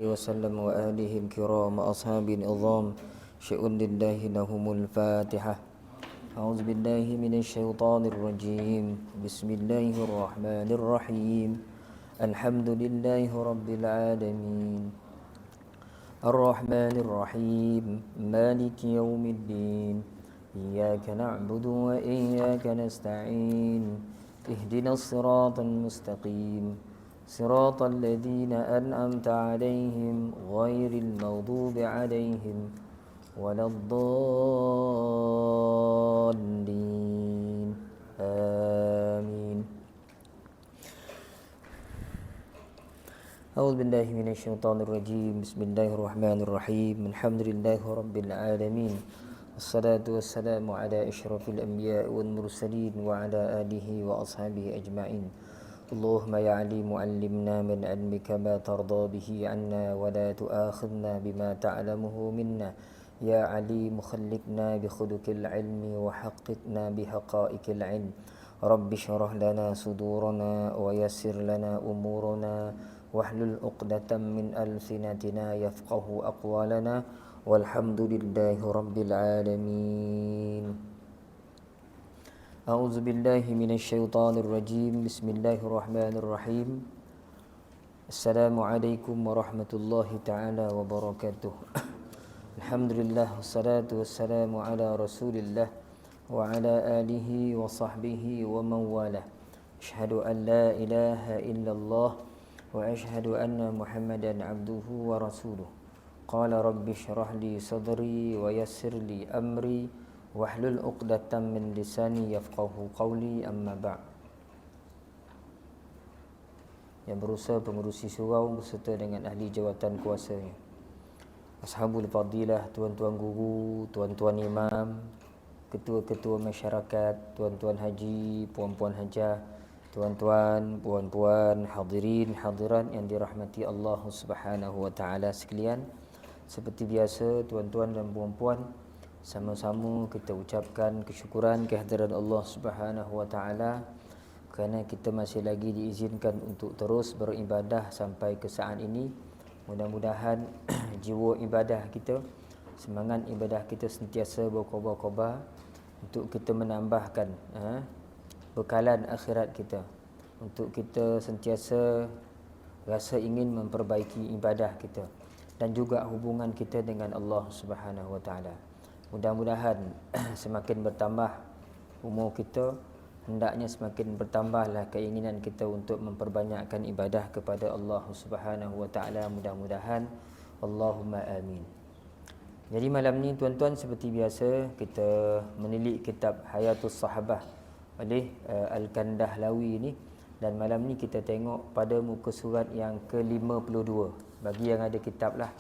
وسلم وآله الكرام أصحاب العظام شؤون لله لهم الفاتحة. أعوذ بالله من الشيطان الرجيم. بسم الله الرحمن الرحيم. الحمد لله رب العالمين الرحمن الرحيم مالك يوم الدين إياك نعبد وإياك نستعين اهدنا الصراط المستقيم صراط الذين أنعمت عليهم غير المغضوب عليهم ولا الضالين آمين. أعوذ بالله من الشيطان الرجيم. بسم الله الرحمن الرحيم. الحمد لله رب العالمين والصلاة والسلام على أشرف الأنبياء والمرسلين وعلى آله وأصحابه أجمعين. اللهم يا عليم علمنا من علمك ما ترضى به عنا ولا تؤاخذنا بما تعلمه منا. يا عليم خلقنا بخلق العلم وحققنا بحقائق العلم. رب اشرح لنا صدورنا ويسر لنا أمورنا واحلل عقدة من ألسنتنا يفقه أقوالنا والحمد لله رب العالمين. أعوذ بالله من الشيطان الرجيم. بسم الله الرحمن الرحيم. السلام عليكم ورحمة الله تعالى وبركاته. الحمد لله والصلاة والسلام على رسول الله وعلى آله وصحبه ومن والاه. أشهد أن لا إله إلا الله وأشهد أن محمدا عبده ورسوله. قال رب اشرح لي صدري ويسر لي أمري wahlul 'uqdatam min lisani yafqahu qawli, amma ba'. Yang berusaha pengurusi surau beserta dengan ahli jawatan kuasanya, ashabul fadilah, tuan-tuan guru, tuan-tuan imam, ketua-ketua masyarakat, tuan-tuan haji, puan-puan hajah, tuan-tuan, puan-puan, hadirin, hadirat yang dirahmati Allah Subhanahu wa taala sekalian. Seperti biasa, tuan-tuan dan puan-puan, sama-sama kita ucapkan kesyukuran kehadiran Allah Subhanahu wa taala kerana kita masih lagi diizinkan untuk terus beribadah sampai ke saat ini. Mudah-mudahan jiwa ibadah kita, semangat ibadah kita sentiasa berkobar-kobar untuk kita menambahkan bekalan akhirat kita, untuk kita sentiasa rasa ingin memperbaiki ibadah kita dan juga hubungan kita dengan Allah Subhanahu wa taala. Mudah-mudahan semakin bertambah umur kita, hendaknya semakin bertambahlah keinginan kita untuk memperbanyakkan ibadah kepada Allah Subhanahu wa taala. Mudah-mudahan, Allahumma amin. Jadi malam ni tuan-tuan, seperti biasa kita menilik kitab Hayatus Sahabah oleh Al-Kandahlawi ni, dan malam ni kita tengok pada muka surat yang ke-52. Bagi yang ada kitab lah,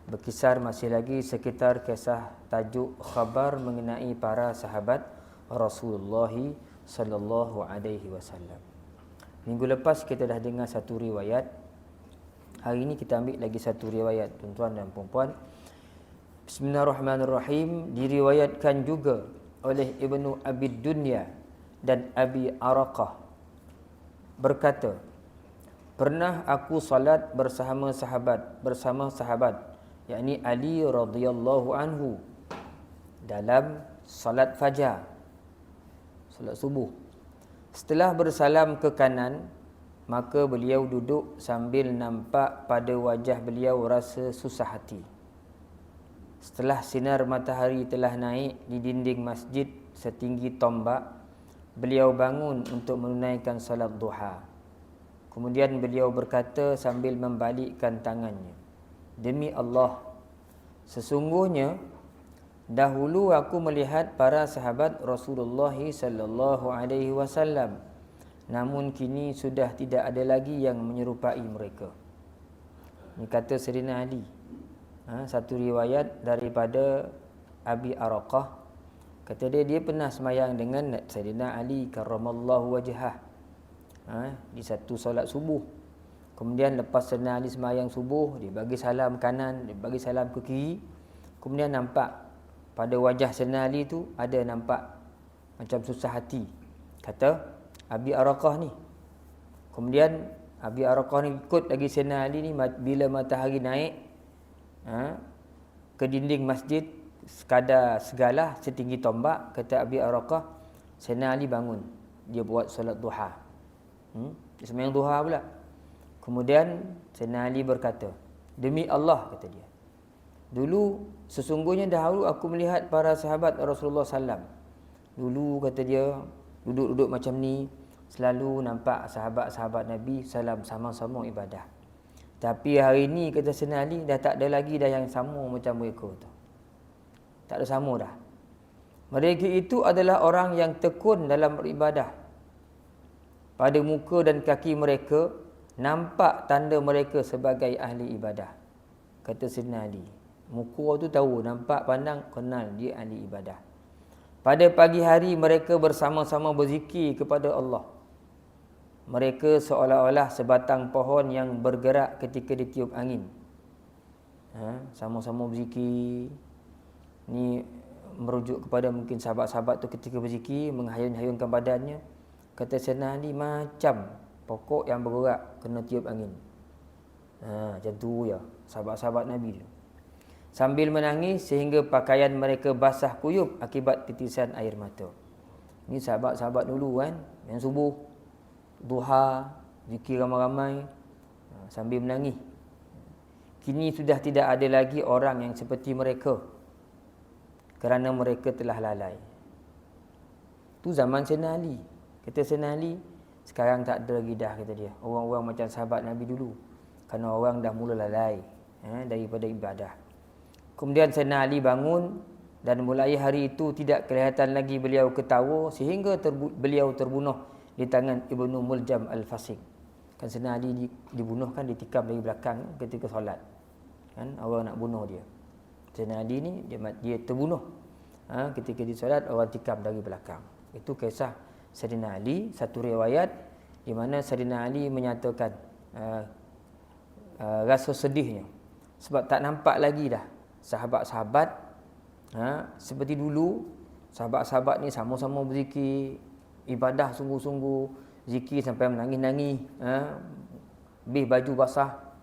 berkisar masih lagi sekitar kisah tajuk khabar mengenai para sahabat Rasulullah sallallahu alaihi wasallam. Minggu lepas kita dah dengar satu riwayat. Hari ini kita ambil lagi satu riwayat, tuan-tuan dan puan-puan. Bismillahirrahmanirrahim. Diriwayatkan juga oleh Ibnu Abi Dunya dan Abi Araqah berkata, pernah aku salat bersama sahabat yakni Ali radhiyallahu anhu dalam salat fajar, salat subuh. Setelah bersalam ke kanan, maka beliau duduk sambil nampak pada wajah beliau rasa susah hati. Setelah sinar matahari telah naik di dinding masjid setinggi tombak, beliau bangun untuk menunaikan salat duha. Kemudian beliau berkata sambil membalikkan tangannya, demi Allah, sesungguhnya dahulu aku melihat para sahabat Rasulullah sallallahu alaihi wasallam, namun kini sudah tidak ada lagi yang menyerupai mereka. Ini kata Sayyidina Ali. Satu riwayat daripada Abi Araqah, kata dia pernah semayang dengan Sayyidina Ali karramallahu wajhah di satu solat subuh. Kemudian lepas Sayyidina Ali semayang subuh, dia bagi salam kanan, dia bagi salam ke kiri. Kemudian nampak pada wajah Sayyidina Ali tu ada nampak macam susah hati, kata Abi Araqah ni. Kemudian Abi Araqah ni ikut lagi Sayyidina Ali ni bila matahari naik ke dinding masjid sekadar segalah setinggi tombak, kata Abi Araqah, Sayyidina Ali bangun. Dia buat solat duha. Dia sembahyang duha pula. Kemudian Sayyidina Ali berkata, demi Allah, kata dia, dulu sesungguhnya dahulu aku melihat para sahabat Rasulullah SAW. Dulu kata dia duduk-duduk macam ni, selalu nampak sahabat-sahabat Nabi SAW sama-sama ibadah. Tapi hari ni kata Sayyidina Ali dah tak ada lagi dah yang sama macam mereka tu. Tak ada sama dah. Mereka itu adalah orang yang tekun dalam beribadah. Pada muka dan kaki mereka nampak tanda mereka sebagai ahli ibadah. Kata Sayyidina Ali. Muka tu tahu, nampak, pandang, kenal dia ahli ibadah. Pada pagi hari mereka bersama-sama berzikir kepada Allah. Mereka seolah-olah sebatang pohon yang bergerak ketika ditiup angin. Sama-sama berzikir. Ni merujuk kepada mungkin sahabat-sahabat tu ketika berzikir menghayun-hayunkan badannya. Kata Sayyidina Ali, macam pokok yang bergerak kena tiup angin. Macam tu ya sahabat-sahabat Nabi tu. Sambil menangis sehingga pakaian mereka basah kuyup akibat titisan air mata. Ni sahabat-sahabat dulu kan, yang subuh, duha, zikir ramai-ramai, sambil menangis. Kini sudah tidak ada lagi orang yang seperti mereka, kerana mereka telah lalai. Tu zaman Sayyidina Ali. Kata Sayyidina Ali, sekarang tak ada lagi dah, kata dia, orang-orang macam sahabat Nabi dulu. Kerana orang dah mula lalai daripada ibadah. Kemudian Sayyidina Ali bangun dan mulai hari itu tidak kelihatan lagi beliau ketawa sehingga beliau terbunuh di tangan Ibnu Muljam Al-Fasik. Kan Sayyidina Ali dibunuh kan, ditikam dari belakang ketika solat. Kan orang nak bunuh dia. Sayyidina Ali ni dia terbunuh. Ketika dia solat orang tikam dari belakang. Itu kisah Sayyidina Ali, satu riwayat di mana Sayyidina Ali menyatakan rasa sedihnya sebab tak nampak lagi dah sahabat-sahabat seperti dulu. Sahabat-sahabat ni sama-sama berzikir, ibadah sungguh-sungguh, zikir sampai menangis-nangis, habis baju basah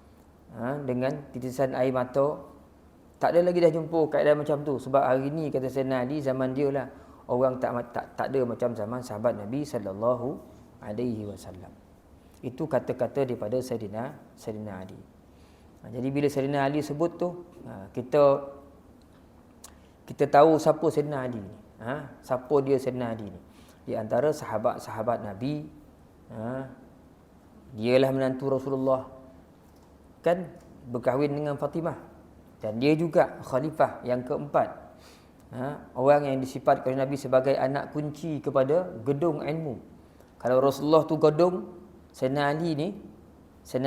dengan titisan air mata. Tak ada lagi dah jumpa keadaan macam tu. Sebab hari ni kata Sayyidina Ali, zaman dia lah orang tak ada macam zaman sahabat Nabi sallallahu alaihi wasallam. Itu kata-kata daripada Sayyidina Ali. Jadi bila Sayyidina Ali sebut tu, kita tahu siapa Sayyidina Ali ni. Siapa dia Sayyidina Ali ni? Di antara sahabat-sahabat Nabi, dialah menantu Rasulullah, kan berkahwin dengan Fatimah, dan dia juga khalifah yang keempat. Orang yang disifatkan oleh Nabi sebagai anak kunci kepada gedung ilmu. Kalau Rasulullah tu gedung, Sayyidina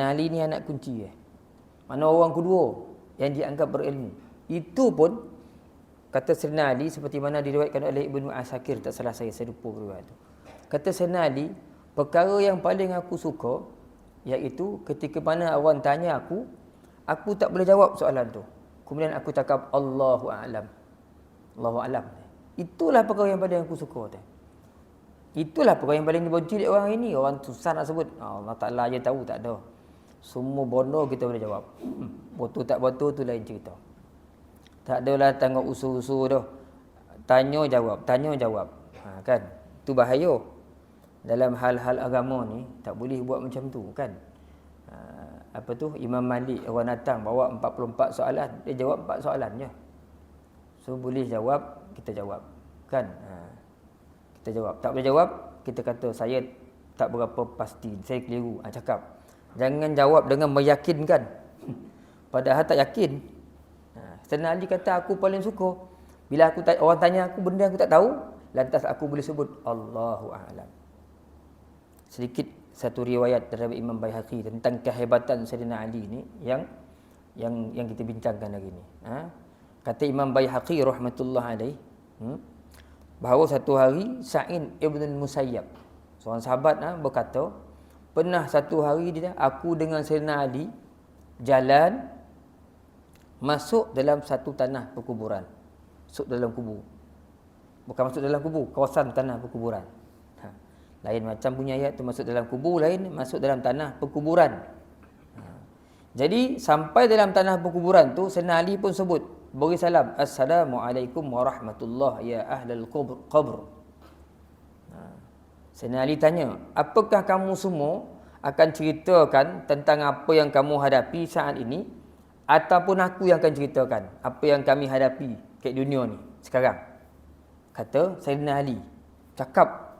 Ali ni anak kunci. Mana orang kedua yang dianggap berilmu. Itu pun kata Sayyidina Ali, seperti mana diriwayatkan oleh Ibnu Asakir, tak salah saya lupa riwayat tu. Kata Sayyidina Ali, perkara yang paling aku suka iaitu ketika mana orang tanya aku tak boleh jawab soalan tu. Kemudian aku cakap Allahu a'lam. Allahu a'lam. Itulah perkara yang paling aku suka tu. Itulah perkara yang paling dibenci oleh orang ini. Orang susah nak sebut, Allah Ta'ala je tahu, tak ada. Semua bodoh kita boleh jawab. Betul tak betul tu lain cerita. Tak adalah tengok usul-usul tu. Tanya jawab. Kan? Itu bahaya. Dalam hal-hal agama ni tak boleh buat macam tu kan. Imam Malik, orang datang bawa 44 soalan, dia jawab 4 soalan je. So boleh jawab, kita jawab. Kan? Kita jawab. Tak boleh jawab, kita kata saya tak berapa pasti, saya keliru. Cakap. Jangan jawab dengan meyakinkan. Padahal tak yakin. Sayyidina Ali kata, aku paling suka bila orang tanya aku benda aku tak tahu, lantas aku boleh sebut Allahu a'lam. Sedikit satu riwayat dari Imam Baihaqi tentang kehebatan Sayyidina Ali ni yang kita bincangkan hari ni. Kata Imam Baihaqi rahmatullah alaih, bahawa satu hari Sa'id ibn al-Musayyab, seorang sahabat berkata, pernah satu hari aku dengan Sayyidina Ali jalan masuk dalam satu tanah perkuburan. Masuk dalam kubur. Bukan masuk dalam kubur, kawasan tanah perkuburan. Lain macam punya ayat tu masuk dalam kubur, lain masuk dalam tanah perkuburan. Jadi sampai dalam tanah perkuburan tu Sayyidina Ali pun sebut, beri salam, Assalamualaikum warahmatullahi ya ahlal qabr. Sayyidina Ali tanya, apakah kamu semua akan ceritakan tentang apa yang kamu hadapi saat ini, ataupun aku yang akan ceritakan apa yang kami hadapi kat dunia ni sekarang? Kata Sayyidina Ali, cakap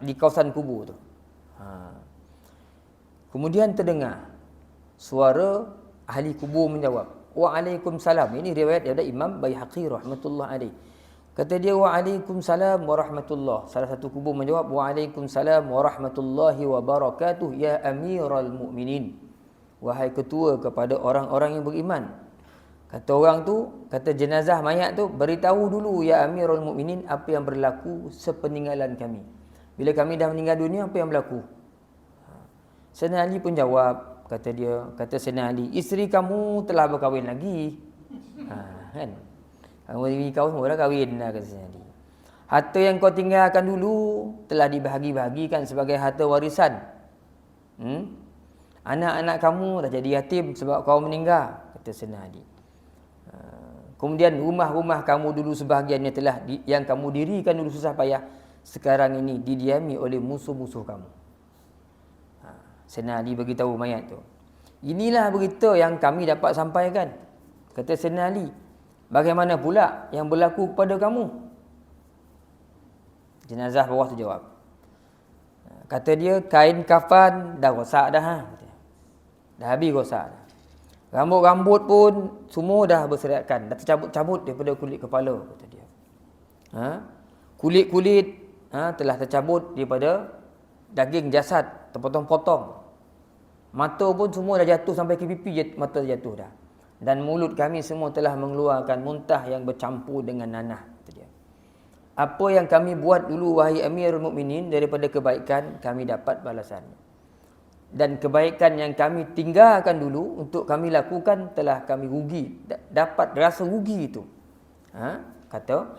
di kawasan kubur tu. Kemudian terdengar suara ahli kubur menjawab, Waalaikumsalam. Ini riwayat daripada Imam Baihaqi rahmatullah alaih. Kata dia, Waalaikumsalam warahmatullah. Salah satu kubur menjawab, Waalaikumsalam warahmatullahi wabarakatuh ya amiral mu'minin. Wahai ketua kepada orang-orang yang beriman. Kata orang tu, kata jenazah mayat tu, beritahu dulu ya amiral mu'minin apa yang berlaku sepeninggalan kami. Bila kami dah meninggal dunia, apa yang berlaku? Sayyidina Ali pun jawab, kata Sayyidina Ali, isteri kamu telah berkahwin lagi. Kan? Kamu ini kau semua dah kahwin dah, kata Sayyidina Ali. Harta yang kau tinggalkan dulu telah dibahagi-bahagikan sebagai harta warisan. Anak-anak kamu dah jadi yatim sebab kau meninggal, kata Sayyidina Ali. Kemudian rumah-rumah kamu dulu sebahagiannya telah yang kamu dirikan dulu susah payah, sekarang ini didiami oleh musuh-musuh kamu. Sayyidina Ali beritahu mayat tu, inilah berita yang kami dapat sampaikan. Kata Sayyidina Ali, bagaimana pula yang berlaku kepada kamu? Jenazah bawah tu jawab, kata dia, kain kafan dah rosak dah. Dah habis rosak dah. Rambut-rambut pun semua dah berserakan, dah tercabut-cabut daripada kulit kepala, kata dia. Kulit-kulit telah tercabut daripada daging jasad, terpotong-potong. Mata pun semua dah jatuh sampai ke pipi, mata jatuh dah. Dan mulut kami semua telah mengeluarkan muntah yang bercampur dengan nanah, kata dia. Apa yang kami buat dulu wahai Amirul Mukminin daripada kebaikan, kami dapat balasannya. Dan kebaikan yang kami tinggalkan dulu untuk kami lakukan telah kami rugi, dapat rasa rugi itu. Kata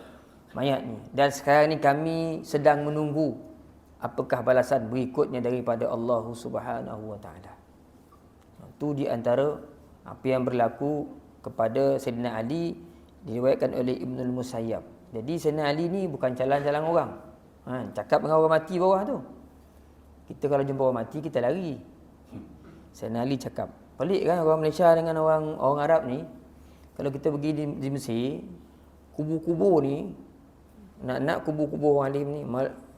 mayat ni. Dan sekarang ni kami sedang menunggu apakah balasan berikutnya daripada Allah Subhanahu wa taala. Itu di antara apa yang berlaku kepada Sayyidina Ali, diriwayatkan oleh Ibnul Musayyab. Jadi Sayyidina Ali ni bukan calang-calang orang. Cakap dengan orang mati bawah tu. Kita kalau jumpa orang mati, kita lari. Sayyidina Ali cakap. Pelik kan orang Malaysia dengan orang Arab ni. Kalau kita pergi di Mesir, kubur-kubur ni, nak kubur-kubur orang alim ni,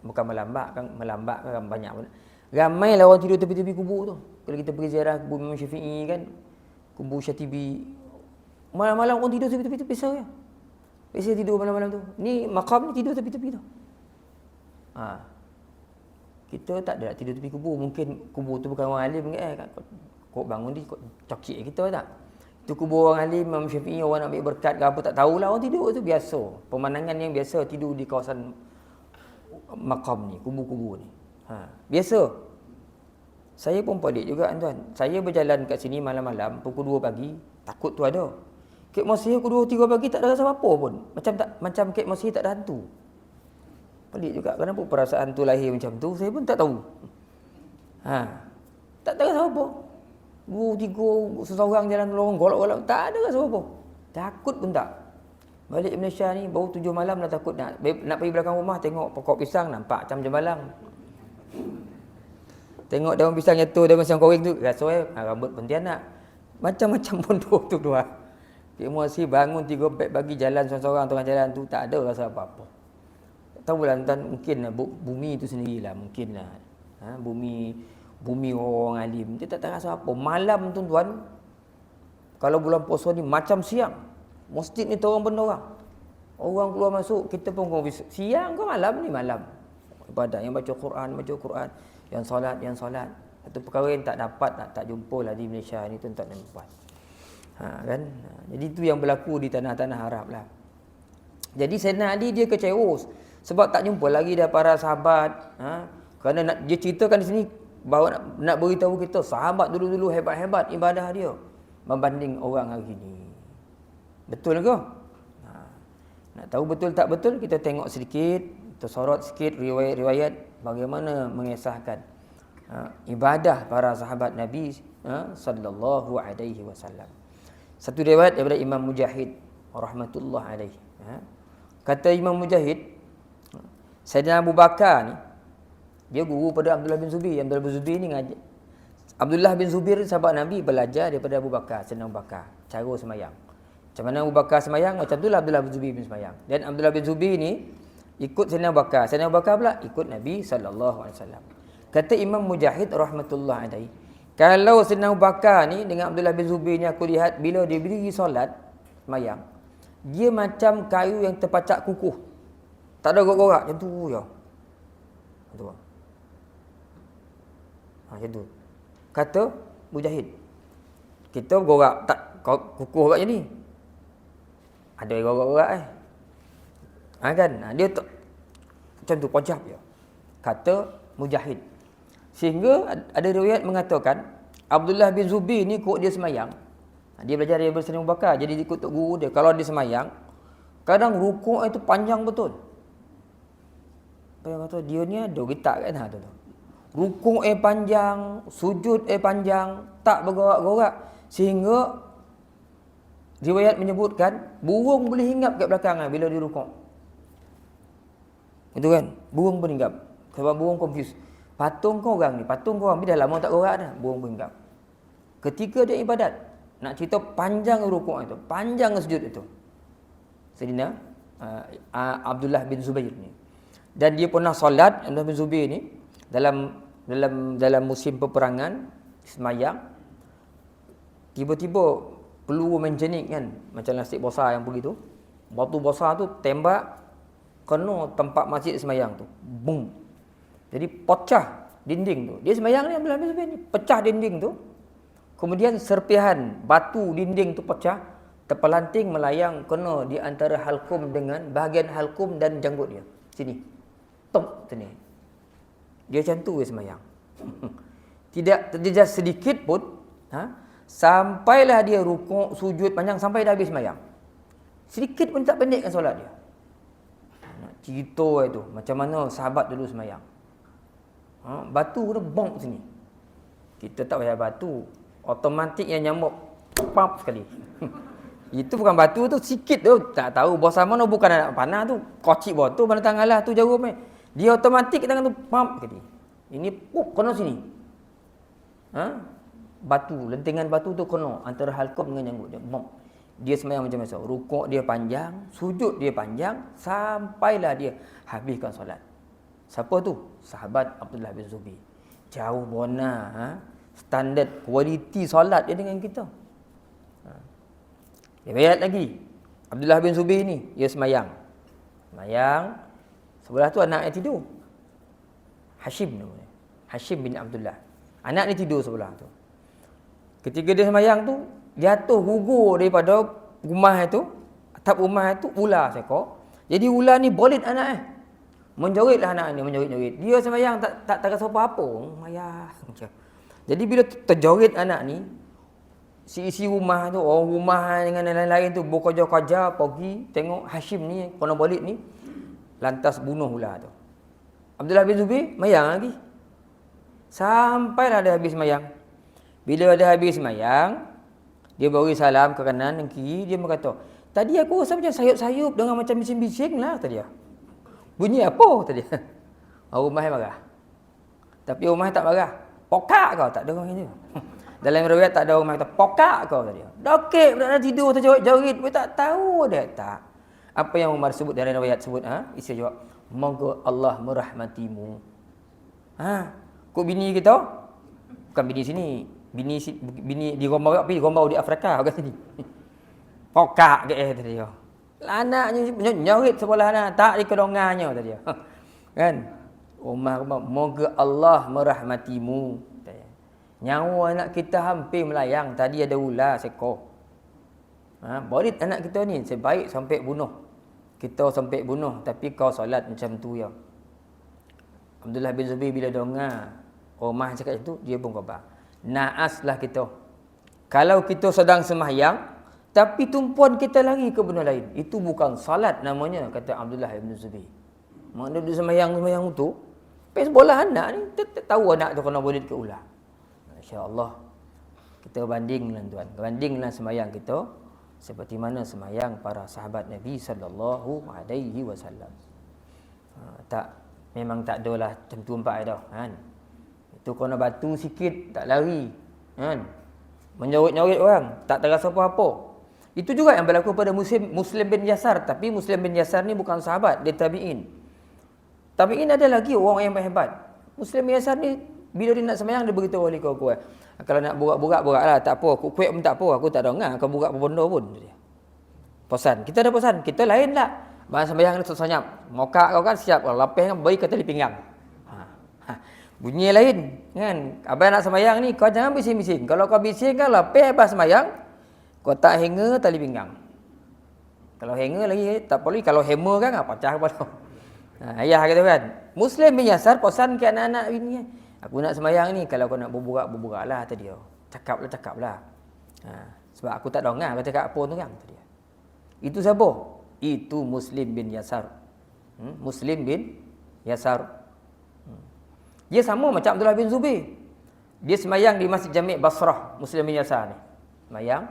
bukan melambak kan banyak. Ramailah orang tidur tepi-tepi kubur tu. Kalau kita pergi ziarah kubur Imam Syafi'i kan, kubur Syatibi, malam-malam orang tidur tepi-tepi saja. Biasa tidur malam-malam tu. Ni makam ni tidur tepi-tepi tu. Kita tak ada tidur tepi kubur. Mungkin kubur tu bukan orang alim kan. Kau bangun di cokik kita tak. Itu kubur orang alim, Imam Syafi'i, orang nak ambil berkat ke apa tak tahulah, orang tidur tu biasa. Pemandangan yang biasa tidur di kawasan makam ni, kubur-kubur ni. Biasa. Saya pun pelik juga tuan. Saya berjalan kat sini malam-malam pukul 2 pagi, takut tu ada. Kek Mesir pukul 2-3 pagi tak ada rasa apa pun. Macam Kek Mesir tak ada hantu. Pelik juga, kenapa perasaan tu lahir macam tu, saya pun tak tahu. Tak ada rasa apa. 2-3 seseorang jalan lorong golok-golok, tak ada rasa apa. Takut pun tak. Balik Malaysia ni baru 7 malam dah takut nak pergi belakang rumah, tengok pokok pisang nampak macam jembalang. Tengok daun pisang jatuh daun pisang koreng tu, rasa rambut pontianak. Macam-macam bodoh tu keluar. Cik Muasir bangun 3-4 pagi jalan seorang-seorang tengah jalan tu, tak ada rasa apa-apa. Tak tahulah tuan, mungkin bumi tu sendirilah, mungkinlah. Bumi orang alim, dia tak rasa apa. Malam tu tuan, kalau bulan puasa ni macam siang. Masjid ni terang benda orang. Orang keluar masuk, kita pun siang ke malam ni malam. Ibadat, yang baca Quran, yang solat. Satu perkara yang tak dapat, tak jumpa lah di Malaysia ni tuan-tuan dan puan. Kan? Jadi itu yang berlaku di tanah-tanah Arab lah. Jadi Sayyidina Ali dia kecewa sebab tak jumpa lagi dah para sahabat. Kerana dia ceritakan di sini bahawa nak beritahu kita sahabat dulu-dulu hebat-hebat ibadah dia membanding orang hari ni. Betul ke? Nak tahu betul tak betul, kita tengok sedikit tersorot sikit riwayat-riwayat bagaimana mengisahkan ibadah para sahabat Nabi sallallahu alaihi wasallam. Satu riwayat daripada Imam Mujahid rahmatullah alaihi. Kata Imam Mujahid, Sayyidina Abu Bakar ni dia guru pada Abdullah bin Zubair. Abdullah bin Zubair ni ngaji. Abdullah bin Zubair sahabat Nabi belajar daripada Abu Bakar, Sayyidina Abu Bakar, cara semayang. Macam mana Abu Bakar semayang, macam itulah Abdullah bin Zubair bin semayang. Dan Abdullah bin Zubair ni ikut Sayyidina Abu Bakar. Sayyidina Abu Bakar pula ikut Nabi sallallahu alaihi wasallam. Kata Imam Mujahid rahmatullah alaihi, kalau Sayyidina Abu Bakar ni dengan Abdullah bin Zubair ni aku lihat bila dia berdiri solat semayang, dia macam kayu yang terpacak kukuh. Tak ada gorak-gorak macam tu je. Macam tu. Macam tu. Kata Mujahid. Kita gorak tak kukuh kat ni. Ada gorak-gorak kan? Dia tak macam tu pojab je. Kata Mujahid. Sehingga ada riwayat mengatakan Abdullah bin Zubair ni kok dia semayang. Dia belajar daripada Sayyidina Abu Bakar, jadi ikut tok guru dia. Kalau dia semayang, kadang rukuk itu panjang betul. Apa kata dia ni ada getak kan tu. Rukuk panjang, sujud panjang, tak bergorak-gorak sehingga riwayat menyebutkan burung boleh hinggap kat belakang bila dia rukuk. Itu kan? Burung pun hinggap. Sebab burung confuse. Patung kau orang ni, patung kau orang bila lama tak gorak dah, burung pun hinggap. Ketika dia ibadat, nak cerita panjang rukuk itu, panjang sujud itu. Sayyidina Abdullah bin Zubair ni. Dan dia pernah solat Abdullah bin Zubair ni dalam musim peperangan semayang, tiba-tiba peluru menjenik kan, macam nasi besar yang begitu. Batu besar tu tembak kena tempat masjid semayang tu. Boom. Jadi pecah dinding tu. Dia semayang ni Abdullah bin Zubair ni, pecah dinding tu. Kemudian serpihan batu dinding tu pecah, terpelanting melayang kena di antara halkum dengan bahagian halkum dan janggut dia. Sini. Tok sini. Dia macam tu dia semayang. Tidak terjejas sedikit pun, sampailah dia rukuk, sujud panjang sampai dah habis semayang. Sedikit pun tak pendekkan solat dia. Nak cerita itu macam mana sahabat dulu semayang. Batu kena bom sini. Kita tak payah batu, automatik yang nyamuk pap sekali. Itu bukan batu tu, sikit tu. Tak tahu bosan mana, bukan anak panah tu. Kocik batu mana tangan lah tu jarum. Dia automatik tangan tu pap sekali. Ini kena sini. Batu, lentingan batu tu kena antara halkum dengan janggut dia. Bom. Dia semayang macam biasa. Rukuk dia panjang, sujud dia panjang, sampailah dia habiskan solat. Siapa tu? Sahabat Abdullah bin Zubair. Jauh bona standard kualiti solat dia dengan kita. Riwayat lagi. Abdullah bin Zubair ni, dia semayang. Semayang. Sebelah tu anak dia tidur. Hashim namanya. Hashim bin Abdullah. Anak dia tidur sebelah tu. Ketika dia semayang tu, jatuh gugur daripada rumah itu, atap rumah itu, ular seekor. Jadi ular ni bolit anak menjoritlah anak ni, menjorit-jorit. Dia semayang tak rasa apa-apa. Mayah. Jadi bila terjorit anak ni, si isi rumah tu, orang rumah dengan lain-lain tu berkerja-kerja pergi tengok Hashim ni, kena bolit ni, lantas bunuh ular tu. Abdullah bin Zubair mayang lagi. Sampailah dia habis mayang. Bila dia habis mayang, dia beri salam ke kanan dan kiri, dia berkata, tadi aku rasa macam sayup-sayup dengan macam bising-bising lah tadi. Bunyi apa tadi? Orang rumah marah. Tapi orang rumah tak marah. Pokak kau, tak ada orang itu. Dalam riwayat tak ada orang kata pokak kau tadi. Dokek budak tidur terjorit-jorit, dia tak tahu dia tak. Apa yang Umar sebut dalam riwayat sebut, isi jawab, moga Allah merahmatimu. Kok bini kita? Bukan bini sini. Bini di Gombau, tapi Gombau di Afrika kat sini. Pokak ke tadi dia. Anaknya nyorit sebelah sana, tak di kedongannya tadi dia. Kan? Umar moga Allah merahmatimu. Nyawa anak kita hampir melayang, tadi ada ular seekor. Bolit anak kita ni sebaik sampai bunuh. Kita sampai bunuh tapi kau solat macam tu ya. Abdullah bin Zubair bila dengar Umar cakap itu, dia pun khabar. Naaslah kita. Kalau kita sedang sembahyang tapi tumpuan kita lari ke benda lain, itu bukan salat namanya, kata Abdullah bin Zubair. Mak dia duduk sembahyang tu. Pes bola anak ni, tak tahu anak tu kena bodit ke ulah. Masya-Allah. Kita bandinglah tuan. Bandinglah sembahyang kita seperti mana sembahyang para sahabat Nabi sallallahu alaihi wasallam. Memang tak adalah tentu empat dah kan. Itu kena batu sikit tak lari kan. Menyorot-nyorot orang, tak terasa apa-apa. Itu juga yang berlaku pada Muslim bin Yasar, tapi Muslim bin Yasar ni bukan sahabat, dia tabi'in. Tabi'in ada lagi orang yang hebat. Muslim bin Yasar ni bila dia nak sembahyang dia beritahu wali kawan-kawan. Kalau nak burak-buraklah, tak apa, aku kuat pun tak apa, aku tak dengar kau burak apa benda pun dia. Pesan, kita ada pesan, kita lain tak. Bahasa sembahyang ni senyap. Mokak kau kan siap, kalau lapis kan beri ke tali pinggang. Bunyi lain kan. Abang nak sembahyang ni kau jangan bising-bising. Kalau kau bising kan lapis abang sembahyang, kau tak hanger tali pinggang. Kalau hanger lagi tak boleh. Kalau hammer kan pecah kepala. Ayah kata kan, Muslim bin Yasar pesan ke anak-anak bini, aku nak sembahyang ni, kalau kau nak berburak-buraklah kata dia. Cakaplah. Sebab aku tak dengar kau cakap apa tu kan kata dia. Itu siapa? Itu Muslim bin Yasar. Muslim bin Yasar. Dia sama macam Abdullah bin Zubair. Dia sembahyang di Masjid Jami' Basrah, Muslim bin Yasar ni. Sembahyang,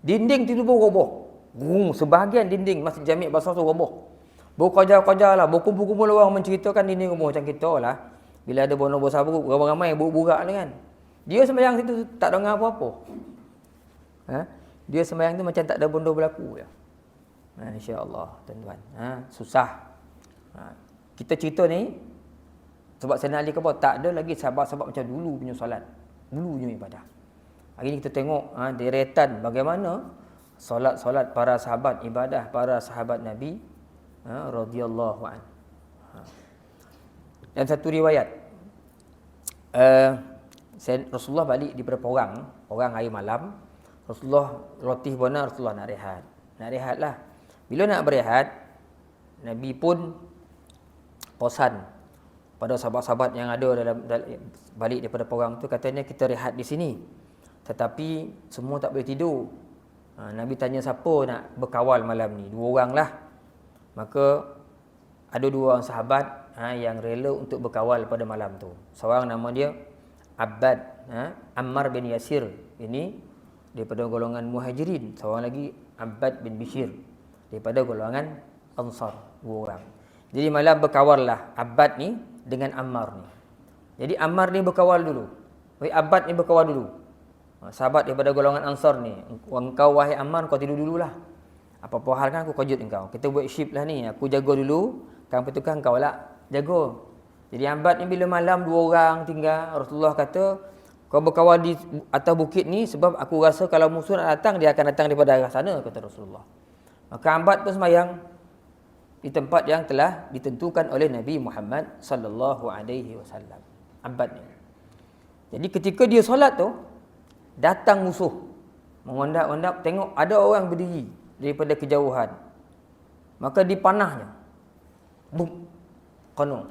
dinding tiba-tiba roboh. Sebahagian dinding Masjid Jami' Basrah tu roboh. Berkajar-kajar lah, berkumpul-kumpul orang menceritakan dinding roboh macam kita lah. Bila ada bono besar ramai-ramai burak ni kan. Dia sembahyang situ tak dengar apa-apa. Dia sembahyang tu macam tak ada benda berlaku je. Insya-Allah tuan-tuan. Susah. Kita cerita ni sebab Sayyidina Ali kata tak ada lagi sahabat-sahabat macam dulu punya solat. Dulu punya ibadah. Hari ni kita tengok deretan bagaimana solat-solat para sahabat, ibadah para sahabat Nabi radhiyallahu an. Dan satu riwayat Rasulullah balik daripada orang hari malam. Rasulullah rotih benar, Rasulullah nak rehat. Nak rehatlah. Bila nak berehat, Nabi pun pesan pada sahabat-sahabat yang ada dalam balik daripada perang tu, katanya kita rehat di sini. Tetapi semua tak boleh tidur. Nabi tanya siapa nak berkawal malam ni? 2 orang lah. Maka ada 2 orang sahabat yang rela untuk berkawal pada malam tu. Seorang nama dia Abbad, Ammar bin Yasir. Ini daripada golongan Muhajirin. Seorang lagi Abbad bin Bishir daripada golongan Ansar. 2 orang. Jadi malam berkawal lah Abbad ni dengan Ammar ni. Jadi Ammar ni berkawal dulu. Abbad ni berkawal dulu. Sahabat daripada golongan Ansar ni. Engkau wahai Ammar, kau tidur dululah. Apa-apa hal kan aku kejut engkau. Kita buat shift lah ni. Aku jaga dulu. Kan petukang kau lah jaga. Jadi Abbad ni bila malam 2 orang tinggal, Rasulullah kata, kau berkawal di atas bukit ni sebab aku rasa kalau musuh nak datang, dia akan datang daripada arah sana, kata Rasulullah. Maka Abbad pun sembahyang di tempat yang telah ditentukan oleh Nabi Muhammad sallallahu alaihi wasallam. Abbad ni. Jadi ketika dia solat tu, datang musuh. Mengondap-ondap tengok ada orang berdiri daripada kejauhan. Maka dipanahnya. Bum. Kono.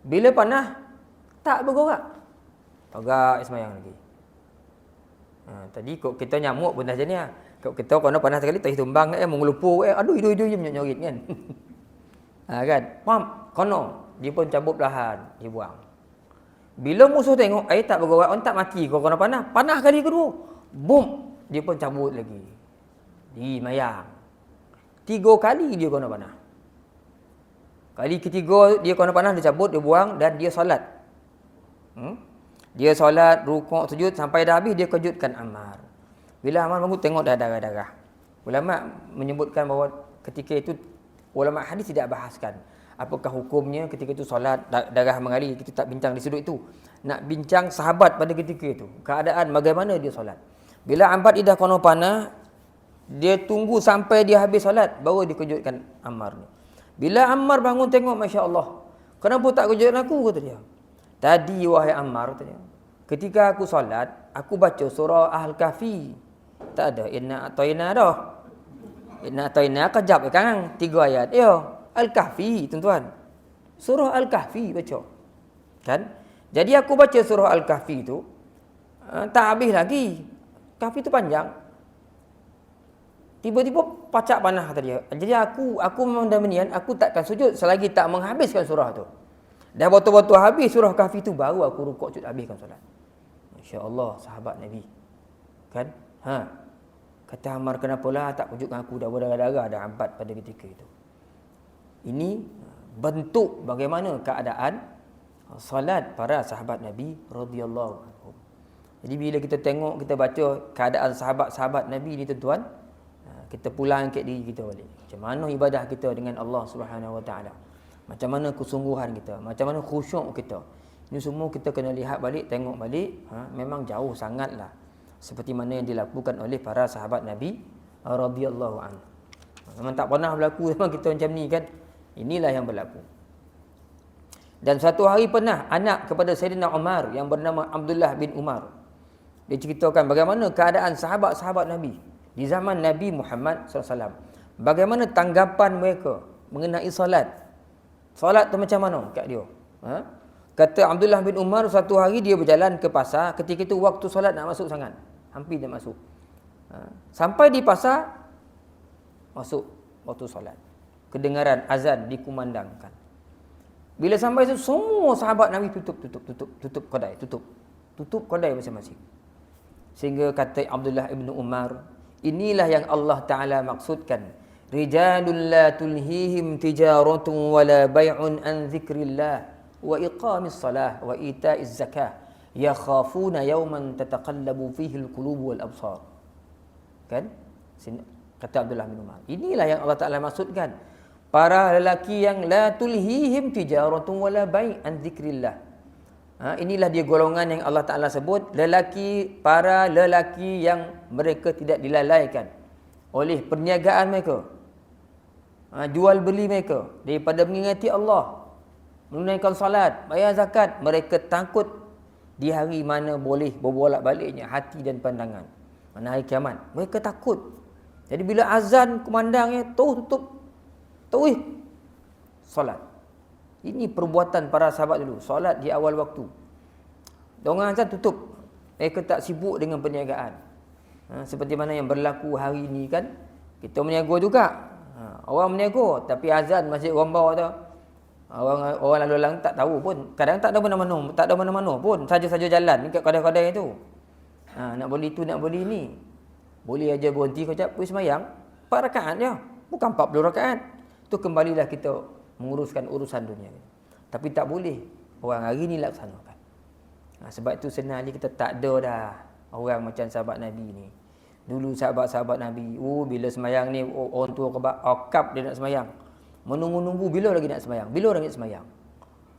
Bila panah tak bergerak. Tegak sembahyang lagi. Tadi kok kita nyamuk pun dah macam ni ah. Kok kita kono panah sekali tak tumbang mengelupur aduh hidup je menyorit kan. Kan? Pam, kono dia pun cabut perlahan, dia buang. Bila musuh tengok air tak bergerak, on tak mati kau kena panah. Panah kali kedua. Bum, dia pun cabut lagi. Di mayang. 3 kali dia kena panah. Kali ketiga dia kena panah, dia cabut, dia buang dan dia solat. Dia solat, rukuk, sujud sampai dah habis dia kejutkan Ammar. Bila Ammar bangun tengok dah darah-darah. Ulama menyebutkan bahawa ketika itu ulama hadis tidak bahaskan apakah hukumnya ketika itu solat darah mengalir. Kita tak bincang di sudut itu. Nak bincang sahabat pada ketika itu, keadaan bagaimana dia solat. Bila Abbad dah kena panah, dia tunggu sampai dia habis solat baru dikejutkan Ammar ni. Bila Ammar bangun tengok, masya-Allah, kenapa tak kejutkan aku, kata dia. Tadi wahai Ammar, kata dia, ketika aku solat, aku baca surah Al-Kahfi. Tak ada inna atoina dah. Inna atoina kejap kan 3 ayat. Al-Kahfi, tuan-tuan. Surah Al-Kahfi baca. Kan? Jadi aku baca surah Al-Kahfi tu tak habis lagi. Kahfi tu panjang. 3 Tiba-tiba pacak panah kata dia. Jadi aku memang dah berniat, aku takkan sujud selagi tak menghabiskan surah tu. Dah betul-betul habis surah Kahfi tu baru aku rukuk sujud habiskan solat. Masya-Allah sahabat Nabi. Kan? Kata Ammar, kenapalah tak wujudkan aku, dah berdarah-darah dah abad pada ketika itu. Ini bentuk bagaimana keadaan salat para sahabat Nabi radhiyallahu anhum. Jadi bila kita tengok, kita baca keadaan sahabat-sahabat Nabi ni tuan-tuan, kita pulang angkat diri kita balik. Macam mana ibadah kita dengan Allah Subhanahu Wa Taala? Macam mana kesungguhan kita? Macam mana khusyuk kita? Ini semua kita kena lihat balik, tengok balik. Memang jauh sangatlah seperti mana yang dilakukan oleh para sahabat Nabi radhiyallahu anhu. Memang tak pernah berlaku memang kita macam ni kan. Inilah yang berlaku. Dan suatu hari pernah anak kepada Sayyidina Umar yang bernama Abdullah bin Umar, dia ceritakan bagaimana keadaan sahabat-sahabat Nabi di zaman Nabi Muhammad SAW. Bagaimana tanggapan mereka mengenai solat. Solat tu macam mana kat dia? Kata Abdullah bin Umar, satu hari dia berjalan ke pasar. Ketika itu waktu solat nak masuk sangat. Hampir dia masuk. Sampai di pasar, masuk waktu solat. Kedengaran azan dikumandangkan. Bila sampai itu, semua sahabat Nabi tutup kedai. Tutup kedai masing-masing. Sehingga kata Abdullah bin Umar, inilah yang Allah Ta'ala maksudkan. Rijalun la tulhihim tijaratun wala bay'un an zikrillah wa iqamis salah wa ita'iz zakah yakhafuna yawman tataqallabu fihi alqulub wal absar. Kan? Kata Abdullah bin Umar. Inilah yang Allah Ta'ala maksudkan. Para lelaki yang la tulhihim tijaratun wala bai' an zikrillah. Inilah dia golongan yang Allah Ta'ala sebut, para lelaki yang mereka tidak dilalaikan oleh perniagaan mereka, jual beli mereka daripada mengingati Allah, menunaikan salat, bayar zakat. Mereka takut di hari mana boleh berbolak-baliknya hati dan pandangan, mana hari kiamat. Mereka takut. Jadi bila azan kumandangnya, tutup salat. Ini perbuatan para sahabat dulu. Solat di awal waktu. Diorang azan tutup. Mereka tak sibuk dengan perniagaan. Seperti mana yang berlaku hari ini kan. Kita meniaga juga. Orang meniaga. Tapi azan masih orang bawah tu. Orang lalu lalang tak tahu pun. Kadang tak ada mana-mana. Tak ada mana-mana pun. Saja-saja jalan dekat kedai-kedai itu. Nak beli tu, nak beli ni. Boleh aja berhenti kejap. Pergi semayang. 4 rakaat je. Bukan 40 rakaat. Tu kembalilah kita menguruskan urusan dunia. Tapi tak boleh orang hari ni laksanakan. Sebab itu sebenarnya kita tak ada dah orang macam sahabat Nabi ni. Dulu sahabat-sahabat Nabi, bila semayang ni orang tua akab dia nak semayang. Menunggu-nunggu bila lagi nak semayang. Bila lagi nak semayang.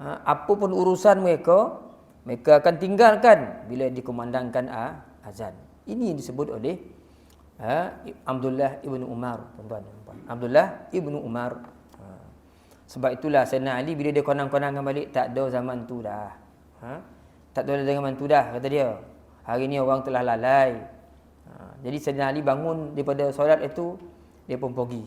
Apa pun urusan mereka akan tinggalkan bila dikumandangkan azan. Ini yang disebut oleh Abdullah ibnu Umar, tuan-tuan. Abdullah ibnu Umar. Sebab itulah Sayyidina Ali bila dia konang-konangkan balik, tak ada zaman tu dah. Tak ada zaman tu dah, kata dia. Hari ni orang telah lalai. Jadi Sayyidina Ali bangun daripada solat itu, dia pun pergi.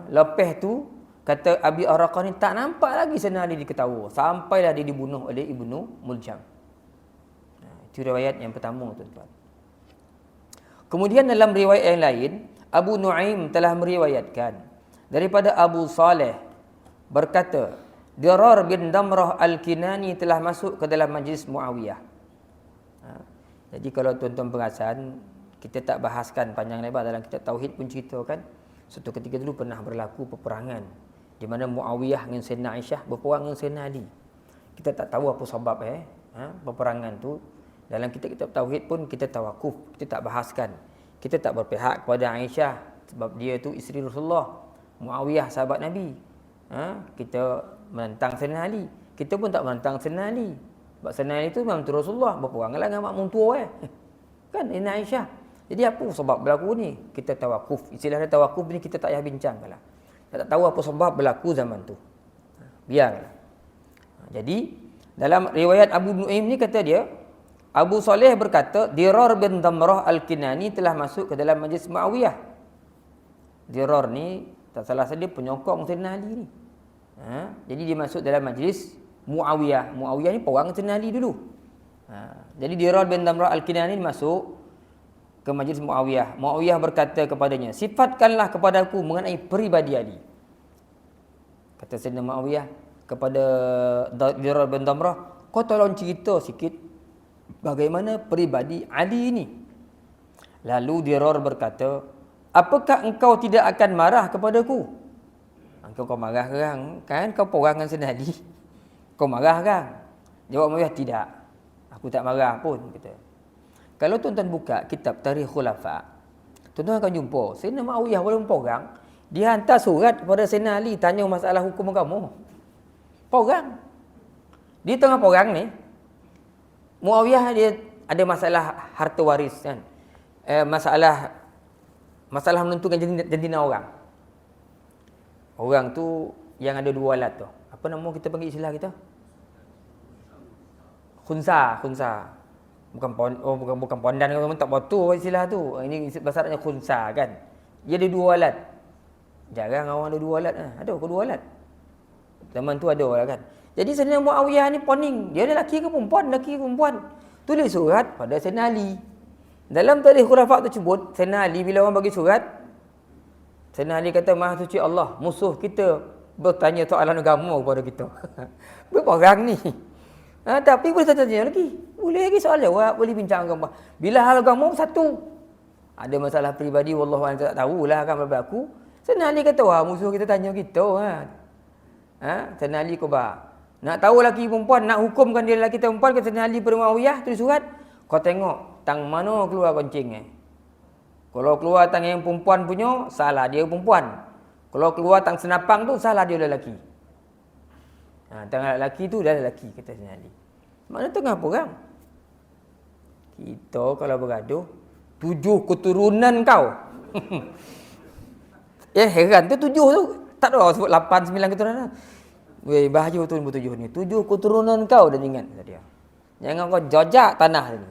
Lepas tu, kata Abi Araqah ni, tak nampak lagi Sayyidina Ali diketawa. Sampailah dia dibunuh oleh Ibnu Muljam. Itu riwayat yang pertama, tuan-tuan. Kemudian dalam riwayat yang lain, Abu Nuaim telah meriwayatkan daripada Abu Saleh berkata, Dirar bin Damrah Al-Kinani telah masuk ke dalam majlis Muawiyah. Jadi kalau tuan-tuan perasan, kita tak bahaskan panjang lebar dalam kitab Tauhid pun ceritakan, suatu ketika dulu pernah berlaku peperangan di mana Muawiyah dengan Sayyidina Aisyah berperang dengan Sayyidina Ali. Kita tak tahu apa sebab peperangan tu. Dalam kitab-kitab Tauhid pun kita tawakuf, kita tak bahaskan. Kita tak berpihak kepada Aisyah sebab dia tu isteri Rasulullah. Muawiyah sahabat Nabi. Kita menentang Sayyidina Ali. Kita pun tak menentang Sayyidina Ali. Sebab Sayyidina Ali tu memang Rasulullah, berperanglah dengan makmum tua kan, Sayyidina Aisyah. Jadi apa sebab berlaku ni? Kita tawakuf. Istilah tawakuf ni kita tak payah bincangkanlah. Kita tak tahu apa sebab berlaku zaman tu. Biarlah. Jadi dalam riwayat Abu Nuaim ni kata dia, Abu Saleh berkata, Dirar bin Damrah Al-Kinani telah masuk ke dalam majlis Muawiyah. Dirar ni tak salah dia penyokong Sayyidina Ali ni. Jadi dia masuk dalam majlis Muawiyah. Muawiyah ni perang Sayyidina Ali dulu. Jadi Dirar bin Damrah Al-Kinani masuk. ke majlis Muawiyah. Muawiyah berkata kepadanya, sifatkanlah kepadaku mengenai peribadi Ali. Kata Sayyidina Muawiyah kepada Dirar bin Damrah, kau tolong cerita sikit bagaimana peribadi Ali ini. Lalu Dirar berkata, apakah engkau tidak akan marah kepadaku? Kau marah kan? Kau perang dengan Sayyidina Ali. Kau marah kan? Jawab Muawiyah, tidak. Aku tak marah pun. Kata. Kalau tuan-tuan buka kitab Tarikh Khulafa, tuan-tuan akan jumpa Sayyidina Muawiyah walaupun perang, dia hantar surat kepada Sayyidina Ali tanya masalah hukum agama. Perang. Di tengah perang ni, Muawiyah dia ada masalah harta waris kan. Masalah menentukan jantina orang. Orang tu yang ada dua alat tu. Apa nama kita panggil istilah kita? Khunsa. Bukan pondan, orang tak betul istilah tu. Ini bahasa Arabnya khunsa kan. Dia ada dua alat. Jarang orang ada dua alat. Ada ke dua alat? Zaman tu ada lah kan. Jadi Sayyidina Muawiyah ni poning. Dia ada lelaki ke perempuan? Lelaki ke perempuan? Tulis surat pada Sayyidina Ali. Dalam Tarikh Khulafa tu sebut, Sayyidina Ali bila orang bagi surat, Sayyidina Ali kata, Maha Suci Allah, musuh kita bertanya soalan agama kepada kita. Berperang ni. Tapi boleh tanya lagi. Boleh lagi soal jawab, boleh bincang agama. Bila hal agama satu. Ada masalah peribadi, wallahu a'lam, tak tahulah kan berlaku. Sayyidina Ali kata, wah musuh kita tanya kita. Sayyidina Ali khabar. Nak tahu lelaki perempuan, nak hukumkan dia lelaki perempuan, kata Sayyidina Ali pada Muawiyah, tulis surat. Kau tengok, tang mana keluar koncing Kalau keluar tang yang perempuan punya, salah dia perempuan. Kalau keluar tang senapang tu, salah dia lelaki. Tang lelaki tu dah lelaki, kata Sayyidina Ali. Mana tengah perang? Kita kalau bergaduh, 7 keturunan kau. Heran tu 7 tu. Tak ada sebut 8, 9 keturunan. Weh, bahaya tu nombor 7 ni. 7 keturunan kau dah ingat, kata dia. Jangan kau jajak tanah ni.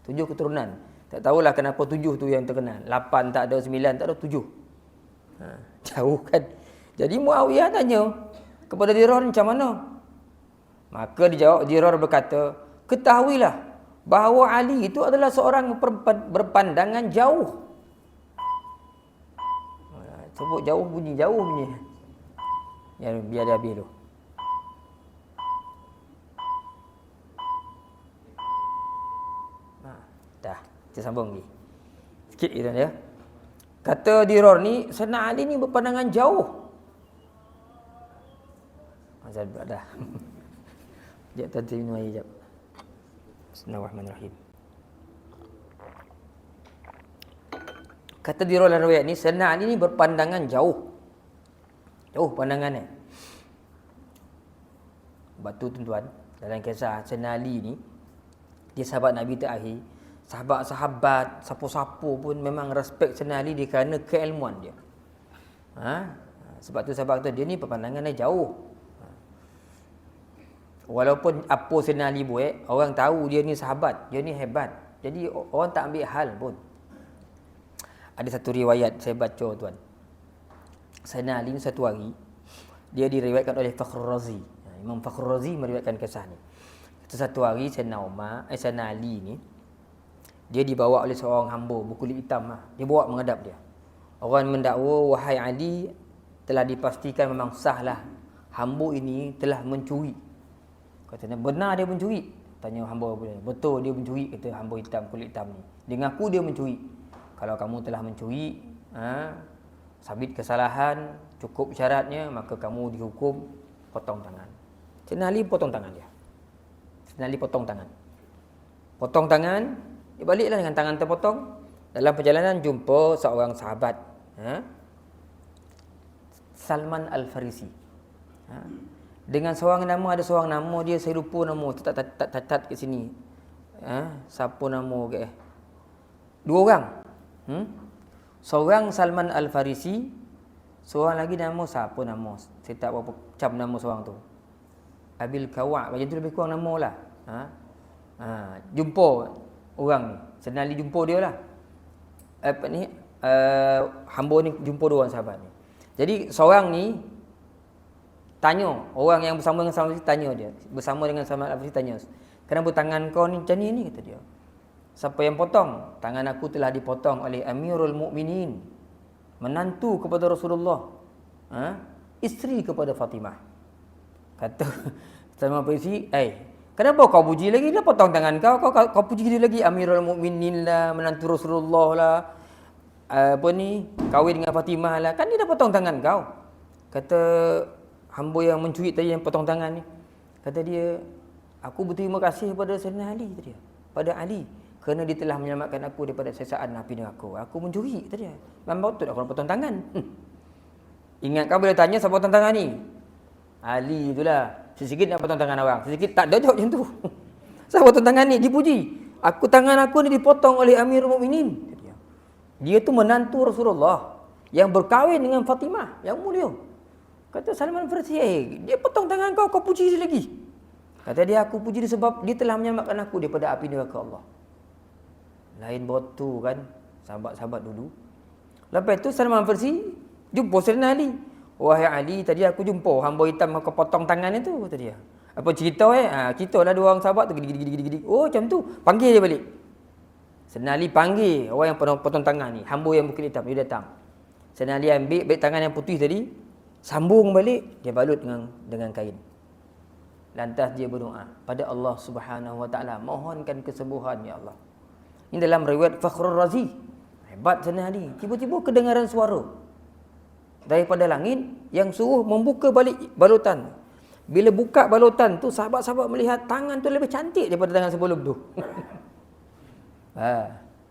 7 keturunan. Tak tahulah kenapa 7 tu yang terkenal. 8 tak ada, 9 tak ada, 7. Jauh kan. Jadi Muawiyah tanya kepada Dirar macam mana? Maka dijawab, Dirar berkata, ketahuilah bahawa Ali itu adalah seorang berpandangan jauh. Sebut jauh bunyi. Ya, biar dia habis tu. Dah, kita sambung lagi. Sikit kita ya. Kata Dirar ni, Sayyidina Ali ni berpandangan jauh. Azal dah. Sekejap tadi minum air sekejap. Bismillahirrahmanirrahim. Kata Dirar dalam riwayat ni, Sayyidina Ali ni berpandangan jauh. Jauh pandangannya. Batu tuan-tuan, dalam kisah Sayyidina Ali ni, dia sahabat Nabi terakhir. Sahabat-sahabat, siapa-siapa pun memang respect Sayyidina Ali dia kerana keilmuan dia. Sebab tu sahabat kata, dia ni pandangannya jauh. Walaupun apa Sayyidina Ali buat, orang tahu dia ni sahabat, dia ni hebat. Jadi orang tak ambil hal pun. Ada satu riwayat saya baca tuan. Sayyidina Ali ni satu hari, dia diriwayatkan oleh Fakhrul Razi. Imam Fakhrul Razi meriwayatkan kisah ni. Satu hari Sayyidina Ali ni, dia dibawa oleh seorang hamba berkulit hitam. Dia bawa menghadap dia. Orang mendakwa, wahai Ali, telah dipastikan memang sahlah hamba ini telah mencuri. Katanya, benar dia mencuri? Tanya hamba apa dia. Betul dia mencuri, kata hamba hitam, kulit hitam ni. Dia ngaku dia mencuri. Kalau kamu telah mencuri, sabit kesalahan, cukup syaratnya, maka kamu dihukum potong tangan. Sayyidina Ali potong tangan dia. Sayyidina Ali potong tangan. Potong tangan, dia baliklah dengan tangan terpotong. Dalam perjalanan jumpa seorang sahabat, Salman Al-Farisi. Dengan seorang nama, ada seorang nama dia, saya lupa nama, tak catat kat sini. Siapa nama ke? 2 orang. Seorang Salman Al-Farisi, seorang lagi nama siapa nama? Saya tak berapa macam nama seorang tu. Abil Kawa', macam tu lebih kurang nama lah. Jumpa orang ni. Sayyidina Ali jumpa dia lah. Hamba ni jumpa 2 orang sahabat ni. Jadi seorang ni tanya, orang yang bersama dengan Salman Al-Farisi tanya dia. Bersama dengan Salman Al-Farisi tanya, kenapa tangan kau ni macam ni kata dia. Siapa yang potong? Tangan aku telah dipotong oleh Amirul Mukminin, menantu kepada Rasulullah, isteri kepada Fatimah. Kata Salman Farisi, kenapa kau puji lagi? Dia potong tangan kau, kau puji dia lagi. Amirul Mukminin lah, menantu Rasulullah lah, kahwin dengan Fatimah lah. Kan dia dah potong tangan kau. Kata hamba yang mencuit tadi, yang potong tangan ni, kata dia, aku berterima kasih kepada Sayyidina Ali tadi, pada Ali, kerana dia telah menyelamatkan aku daripada sesaan api neraka. Aku mencuri tadi. Memang betul aku nak potong tangan. Ingat kau boleh tanya siapa potong tangan ni? Ali itulah. Sikit nak potong tangan orang, sikit tak ada jawab macam tu. Siapa potong tangan ni? Dipuji. Tangan aku ni dipotong oleh Amirul Mukminin. Dia tu menantu Rasulullah yang berkahwin dengan Fatimah yang mulia. Kata Salman Farisi, dia potong tangan kau, kau puji dia lagi. Kata dia, aku puji dia sebab dia telah menyelamatkan aku daripada api neraka Allah. Lain botu kan sahabat-sahabat dulu. Lepas tu Salman Farisi jumpa Sayyidina Ali. Wahai Ali, tadi aku jumpa hamba hitam kau potong tangan itu, kata dia. Apa cerita cerita lah dua orang sahabat tu gidi. Oh macam tu, panggil dia balik. Sayyidina Ali panggil orang yang potong tangan ni, hamba yang berkulit hitam, dia datang. Sayyidina Ali ambil balik tangan yang putih tadi, sambung balik, dia balut dengan kain. Lantas dia berdoa pada Allah Subhanahu Wa Taala, mohonkan kesembuhan ya Allah. Ini dalam riwayat Fakhrul Razi. Hebat Sayyidina Ali. Tiba-tiba kedengaran suara daripada langit yang suruh membuka balik balutan. Bila buka balutan tu, sahabat-sahabat melihat tangan tu lebih cantik daripada tangan sebelum tu.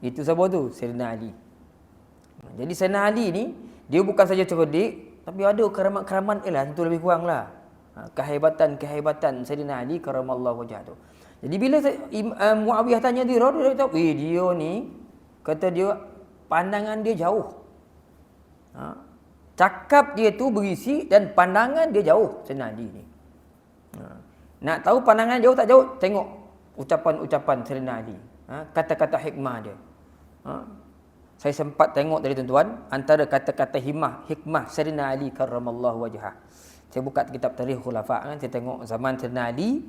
Itu siapa tu? Sayyidina Ali. Jadi Sayyidina Ali ni, dia bukan saja cerdik, tapi ada keramat-keramat tu lebih kurang lah. Kehebatan Sayyidina Ali karamallahu wajhah tu. Jadi bila Muawiyah tanya dia tahu, dia ni, kata dia, pandangan dia jauh. Cakap dia tu berisi dan pandangan dia jauh, Sayyidina Ali ni. Nak tahu pandangan jauh tak jauh, tengok ucapan-ucapan Sayyidina Ali. Kata-kata hikmah dia. Saya sempat tengok tadi tuan-tuan, antara kata-kata hikmah Sayyidina Ali karramallahu wajhah. Saya buka kitab Tarikh Khulafa kan, saya tengok zaman Sayyidina Ali,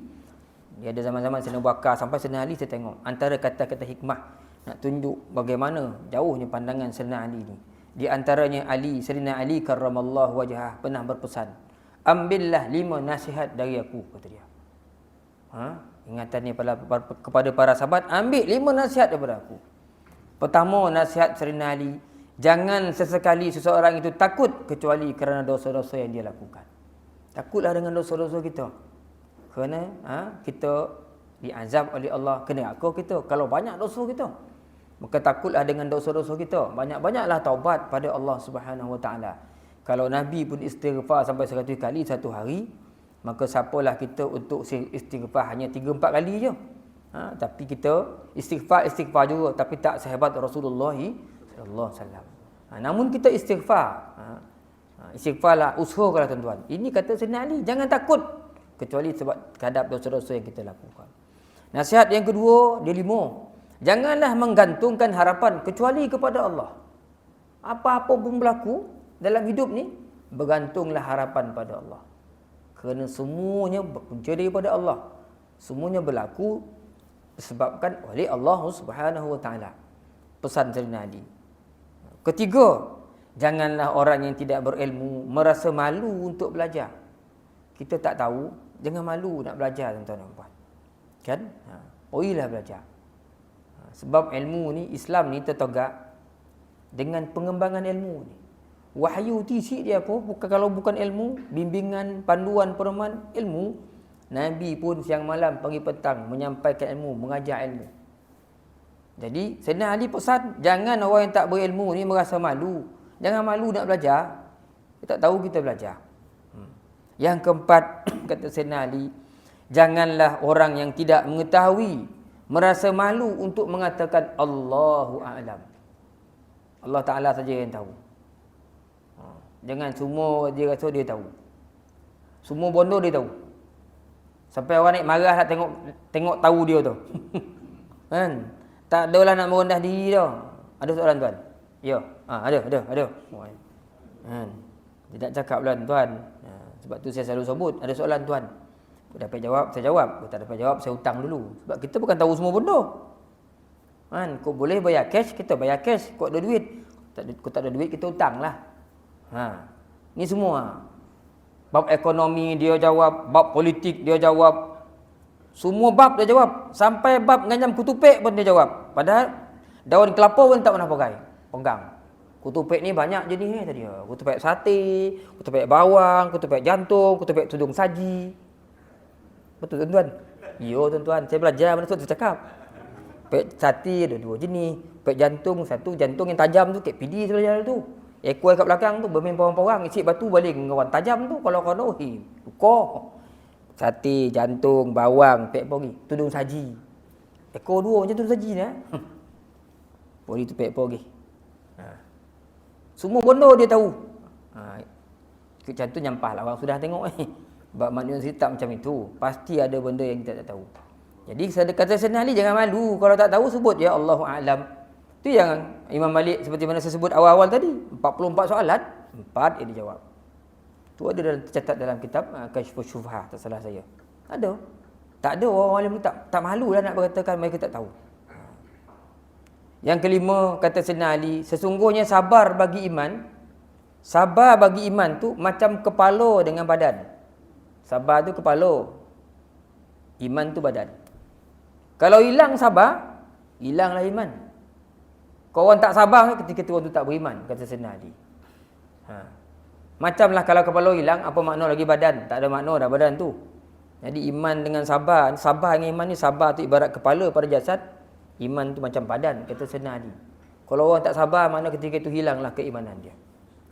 dia ada zaman-zaman Sayyidina Abu Bakar sampai Sayyidina Ali, saya tengok antara kata-kata hikmah nak tunjuk bagaimana jauhnya pandangan Sayyidina Ali ni. Di antaranya Sayyidina Ali karramallahu wajhah pernah berpesan, ambillah 5 nasihat dari aku, kata dia. Ingatan ni kepada para sahabat, ambil 5 nasihat daripada aku. Pertama, nasihat Sayyidina Ali, jangan sesekali seseorang itu takut kecuali kerana dosa-dosa yang dia lakukan. Takutlah dengan dosa-dosa kita. Kerana kita diazab oleh Allah kena neraka kita kalau banyak dosa kita. Maka takutlah dengan dosa-dosa kita. Banyak-banyaklah taubat pada Allah Subhanahu Wa Taala. Kalau Nabi pun istighfar sampai 100 kali satu hari, maka siapalah kita untuk istighfar hanya 3-4 kali je. Tapi kita istighfar juga, tapi tak sehebat Rasulullah sallallahu alaihi wasallam. Namun kita istighfar. Istighfarlah, usahakanlah tuan-tuan. Ini kata Sayyidina Ali, jangan takut kecuali sebab terhadap dosa-dosa yang kita lakukan. Nasihat yang kedua, dia 5. Janganlah menggantungkan harapan kecuali kepada Allah. Apa-apa pun berlaku dalam hidup ni, bergantunglah harapan pada Allah. Kerana semuanya berpunca daripada Allah. Semuanya berlaku disebabkan oleh Allah Subhanahu Wa Taala. Pesan Sayyidina Ali. Ketiga, janganlah orang yang tidak berilmu merasa malu untuk belajar. Kita tak tahu, jangan malu nak belajar tuan-tuan dan puan. Kan? Pergilah belajar. Sebab ilmu ni, Islam ni tertegak dengan pengembangan ilmu ni. Wahyu isi dia apa? Kalau bukan ilmu, bimbingan, panduan, pedoman, ilmu. Nabi pun siang malam, pagi petang menyampaikan ilmu, mengajar ilmu. Jadi Sayyidina Ali pesan, jangan orang yang tak berilmu ni merasa malu. Jangan malu nak belajar. Kita tak tahu kita belajar. Yang keempat, kata Sayyidina Ali, janganlah orang yang tidak mengetahui merasa malu untuk mengatakan Allahu a'lam. Allah Ta'ala saja yang tahu. Jangan semua dia rasa dia tahu. Semua bodoh dia tahu. Sampai orang naik marah nak tengok tahu dia tu. Kan? Tak adalah nak merendah diri dah. Ada soalan tuan? Ya. Ada. Kan? Dia tak cakap lah tuan. Sebab tu saya selalu sebut, ada soalan tuan. Dapat jawab, saya jawab. Kalau tak dapat jawab, saya hutang dulu. Sebab kita bukan tahu semua benda. Kan, kau boleh bayar cash, kita bayar cash. Kau ada duit. Kau tak ada duit, kita hutang lah. Ni semua. Bab ekonomi dia jawab, bab politik dia jawab. Semua bab dia jawab. Sampai bab nganyam kutupek pun dia jawab. Padahal daun kelapa pun tak pernah pakai. Pegang. Kutupek ni banyak jenis tadi. Kutupek sate, kutupek bawang, kutupek jantung, kutupek tudung saji. Betul tuan-tuan? Ya tuan-tuan, saya belajar mana tu saya cakap. Pek sate ada 2 jenis. Pek jantung, satu jantung yang tajam tu, kek PD sebelah tu. Ekor kat belakang tu bermain porang-porang, isi batu baling kawan tajam tu kalau kau luka. Sate, jantung, bawang, pek pergi, tudung saji. Ekor 2 macam tudung saji ni. Pori tu pek pergi. Semua benda dia tahu. Macam tu nyampah lah orang sudah tengok Bab manusia tak macam itu. Pasti ada benda yang kita tak tahu. Jadi kata Sayyidina Ali, jangan malu. Kalau tak tahu sebut ya Allahu a'lam. Itu yang Imam Malik seperti mana saya sebut awal-awal tadi. 44 soalan, 4 yang dijawab. Itu ada tercatat dalam kitab Kasyfus Syubhah, tak salah saya. Ada. Tak ada orang alim tak malu lah nak berkatakan mereka tak tahu. Yang kelima kata Sayyidina Ali, sesungguhnya sabar bagi iman tu macam kepala dengan badan. Sabar tu kepala, iman tu badan. Kalau hilang sabar, hilanglah iman. Kau orang tak sabar ketika tu orang tu tak beriman, kata Sayyidina Ali. Macamlah kalau kepala hilang, apa makna lagi badan? Tak ada makna dah badan tu. Jadi iman dengan sabar dengan iman ni, sabar tu ibarat kepala pada jasad, iman tu macam badan, kata Sayyidina Ali. Kalau orang tak sabar, makna ketika itu hilanglah keimanan dia.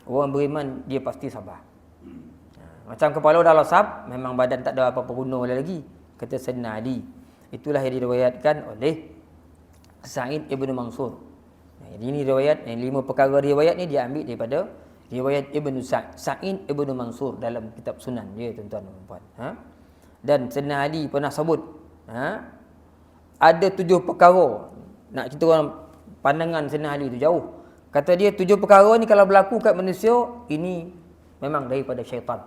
Orang beriman dia pasti sabar. Macam kepala dah losap, memang badan tak ada apa-apa guna lagi, kata Sayyidina Ali. Itulah yang diriwayatkan oleh Sa'id Ibn Mansur. Jadi ini riwayat, yang 5 perkara riwayat ni dia ambil daripada riwayat Ibn Sa'id Ibn Mansur dalam kitab Sunan dia, tuan-tuan dan puan. Dan Sayyidina Ali pernah sebut, ada 7 perkara. Nak kita orang pandangan Sayyidina Ali tu jauh. Kata dia 7 perkara ni kalau berlaku kat manusia, ini memang daripada syaitan.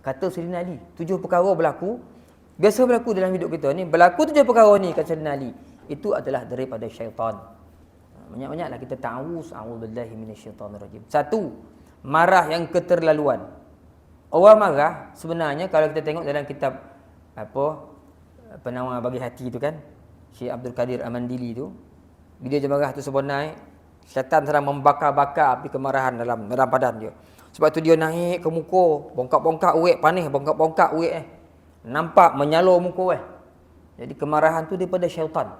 Kata Sayyidina Ali, 7 perkara berlaku, biasa berlaku dalam hidup kita ni, berlaku 7 perkara ni kata Sayyidina Ali, itu adalah daripada syaitan. Banyak-banyaklah kita ta'awuz, a'udzubillahi minasyaitonirrajim. 1, marah yang keterlaluan. Orang marah sebenarnya kalau kita tengok dalam kitab penawar bagi hati tu kan, Syekh Abdul Qadir Amandili tu, bila dia marah tu sebenarnya syaitan sedang membakar-bakar api kemarahan dalam badan dia. Sebab tu dia naik ke muka, bongkak-bongkak uik panis, bongkak-bongkak uik nampak menyalur muka Jadi kemarahan tu daripada syaitan,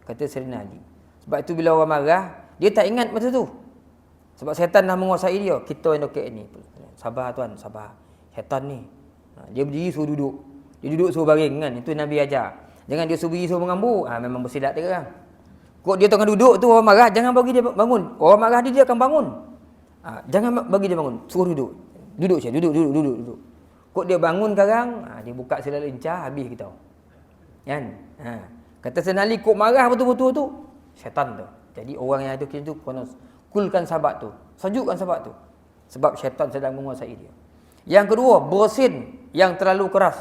kata Sayyidina Ali. Sebab itu bila orang marah, dia tak ingat masa tu. Sebab syaitan dah menguasai dia. Kita yang dokek ni, sabar tuan, sabar. Syaitan ni, dia berdiri suruh duduk. Dia duduk suruh baring kan. Itu Nabi ajar. Jangan dia suruh berdiri suruh mengambu. Memang bersilat dia kan. Kok dia tengah duduk tu orang marah, jangan bagi dia bangun. Orang marah dia akan bangun. Jangan bagi dia bangun. Suruh duduk. Duduk je, duduk. Kok dia bangun sekarang, dia buka sila lincah, habis kita. Kan? Kata Sayyidina Ali, kok marah betul-betul tu, syaitan tu. Jadi orang yang ada macam tu, kulkan sahabat tu. Sejukkan sahabat tu. Sebab syaitan sedang menguasai dia. Yang kedua, bersin yang terlalu keras.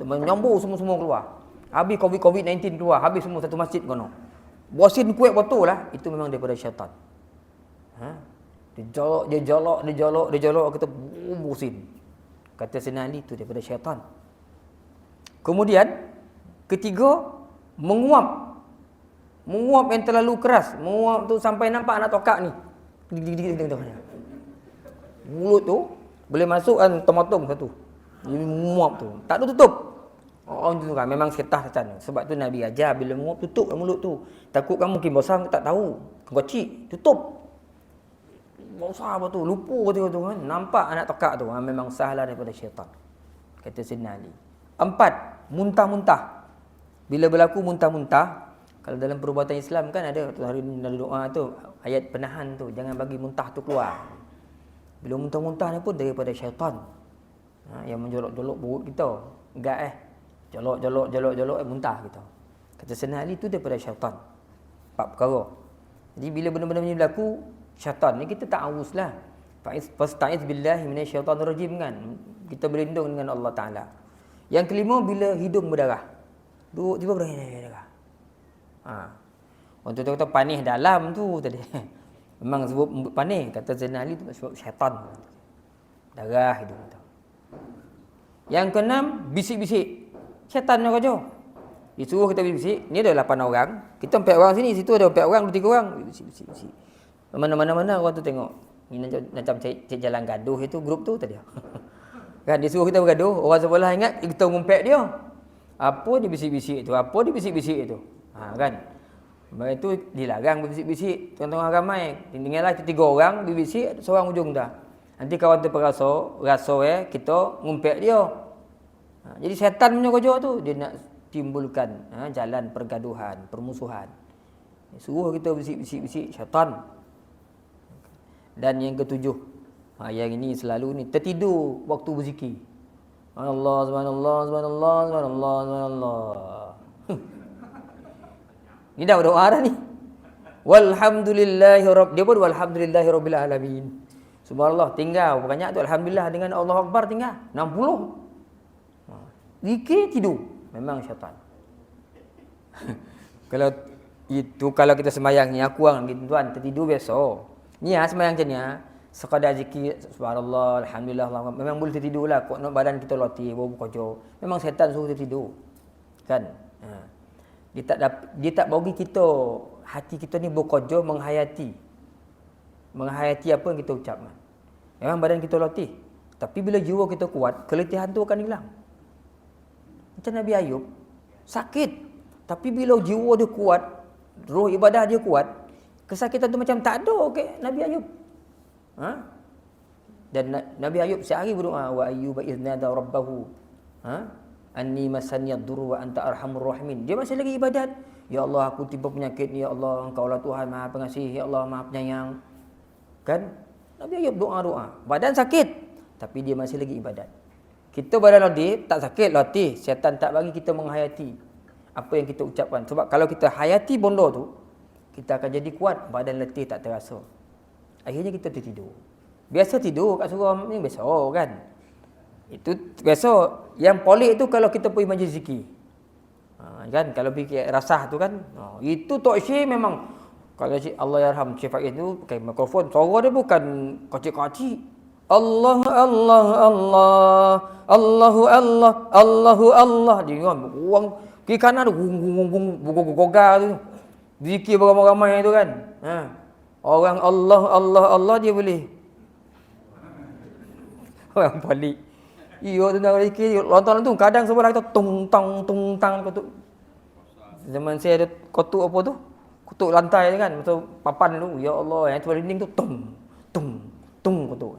Menyambur semua keluar. Habis COVID-19 keluar, habis semua satu masjid kono. Bersin kuat betul lah, itu memang daripada syaitan. Dia jolok, kata bersin. Kata Sayyidina Ali, itu daripada syaitan. Kemudian, ketiga, menguap yang terlalu keras. Menguap tu sampai nampak anak tokak ni. Mulut tu boleh masukkan tomatom satu. Dia menguap tu, tak ada tutup. Tu kan memang setan. Sebab tu Nabi ajar bila menguap tutup mulut tu. Takut kamu mungkin bosan tak tahu. Kecil, tutup. Bosan apa tu? Lupa tu kan. Nampak anak tokak tu. Memang salah daripada syaitan. Kata Sayyidina Ali. 4, muntah-muntah. Bila berlaku muntah-muntah, kalau dalam perubatan Islam kan ada hari dalam doa tu, ayat penahan tu, jangan bagi muntah tu keluar. Bila muntah-muntah ni pun daripada syaitan. Yang menjolok-jolok perut kita. Enggak jolok muntah kita. Kata Sayyidina Ali tu daripada syaitan. 4 perkara. Jadi bila benda-benda ni berlaku, syaitan ni kita ta'awuzlah. Fasta'iz billahi minasyaitonirrajim kan. Kita berlindung dengan Allah Taala. Yang kelima, bila hidung berdarah. Duduk tiba berdarah. Orang tu kata panih dalam tu tadi. Memang sebab panih, kata Zainal Ali tu sebab syaitan. Darah itu kata. Yang keenam, bisik-bisik. Syaitan nak kerja. Dia suruh kita bisik. Ni ada 8 orang. Kita 4 orang sini, situ ada 4 orang, 3 orang. Bisik-bisik. Mana-mana orang tu tengok. Ni macam cek jalan gaduh itu grup tu tadi. Kan dia suruh kita bergaduh, orang sebelah ingat kita ngumpet dia. Apa dia bisik-bisik itu? Apa dia bisik-bisik itu? Kan. Lepas itu dilarang berbisik-bisik. Tuan-tuan ramai. Tinggallah 3 orang berbisik, seorang ujung dah. Nanti kawan tu rasa kita ngumpet dia. Jadi syaitan punya kerja tu dia nak timbulkan jalan pergaduhan, permusuhan. Suruh kita bisik-bisik syaitan. Dan yang ketujuh, yang ini selalu ni tertidur waktu berzikir. Subhanallah, subhanallah, subhanallah, subhanallah, subhanallah. Ni dah doa dah ni. Dia pun walhamdulillahirabbil alamin. Subhanallah, tinggal banyak tu alhamdulillah dengan Allah Akbar tinggal 60. Zikir tidur, memang syaitan. Kalau kita sembahyang ni aku gitu tuan tertidur biasa. Ni sembahyang macam ni sekadar zikir subhanallah, alhamdulillah, Allah, memang boleh tertidurlah. Kok nak badan kita latih, baru kerja. Memang syaitan suruh tertidur. Kan? Dia tak bagi kita hati kita ni bekerja menghayati apa yang kita ucapkan. Memang badan kita latih, tapi bila jiwa kita kuat, keletihan tu akan hilang. Macam Nabi Ayub, sakit, tapi bila jiwa dia kuat, roh ibadah dia kuat, kesakitan tu macam tak ada. Nabi Ayub. Dan Nabi Ayub sehari berdoa, wa ayyuba idznada rabbahu anni masaniyad durru wa anta arhamur rahimin. Dia masih lagi ibadat. Ya Allah, aku tiba penyakit ni, ya Allah, Engkaulah Tuhan Maha Pengasih, ya Allah Maha Penyayang. Kan? Nabi Ayub doa-doa. Badan sakit, tapi dia masih lagi ibadat. Kita badan latih, tak sakit latih. Syaitan tak bagi kita menghayati apa yang kita ucapkan. Sebab kalau kita hayati benda tu, kita akan jadi kuat, badan letih tak terasa. Akhirnya kita tertidur. Biasa tidur kat surau ni biasa kan. Itu biasa. Yang polik tu kalau kita pergi majlis zikir. Kan kalau fikir rasah tu kan. Itu Tok Syekh memang kalau Allah yarham Syekh Faiz tu pakai mikrofon, suara dia bukan kocik-kocik. Allah Allah Allah Allahu Allah Allahu Allah. Dia orang kiri kanan tu gogar tu. Zikir beramai-ramai tu kan. Orang Allah Allah Allah dia boleh. Orang balik. Iyo tentang zikir lontar tu kadang sebelah kita tung tang kotuk. Zaman saya ada kotuk apa tu? Kotuk lantai kan, macam papan tu. Ya Allah, yang tu dinding tu tung kotuk.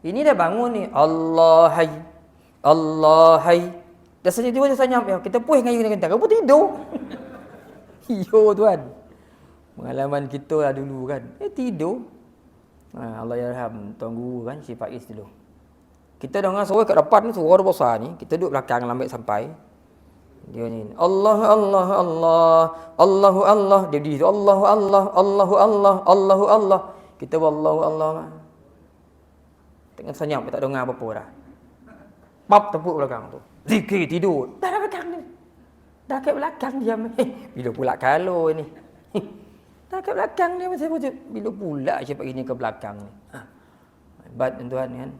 Ini dah bangun ni. Allah hai. Dah saja tiba dia senyap. Ya, kita puih dengan kita. Kamu tidur. Iyo tuan. Pengalaman kita lah dulu kan. Tidur. Allah yarham tuan guru kan, Syekh Faiz dulu. Kita dengar suara kat depan ni, suara besar ni. Kita duduk belakang lambat sampai. Dia ni, Allah Allah Allah Allahu Allah. Dia berdiri, Allahu Allah Allahu Allah Allahu Allah. Kita wallahu Allah. Tengah senyap, tak dengar apa-apa dah. Pap tepuk belakang tu. Zikir tidur. Dah belakang ni. Dah kat belakang diam. Bila pula kalau ni. Dah kat belakang dia masih wujud. Bila pula siapa ini ke belakang ni. Hebat tuan kan.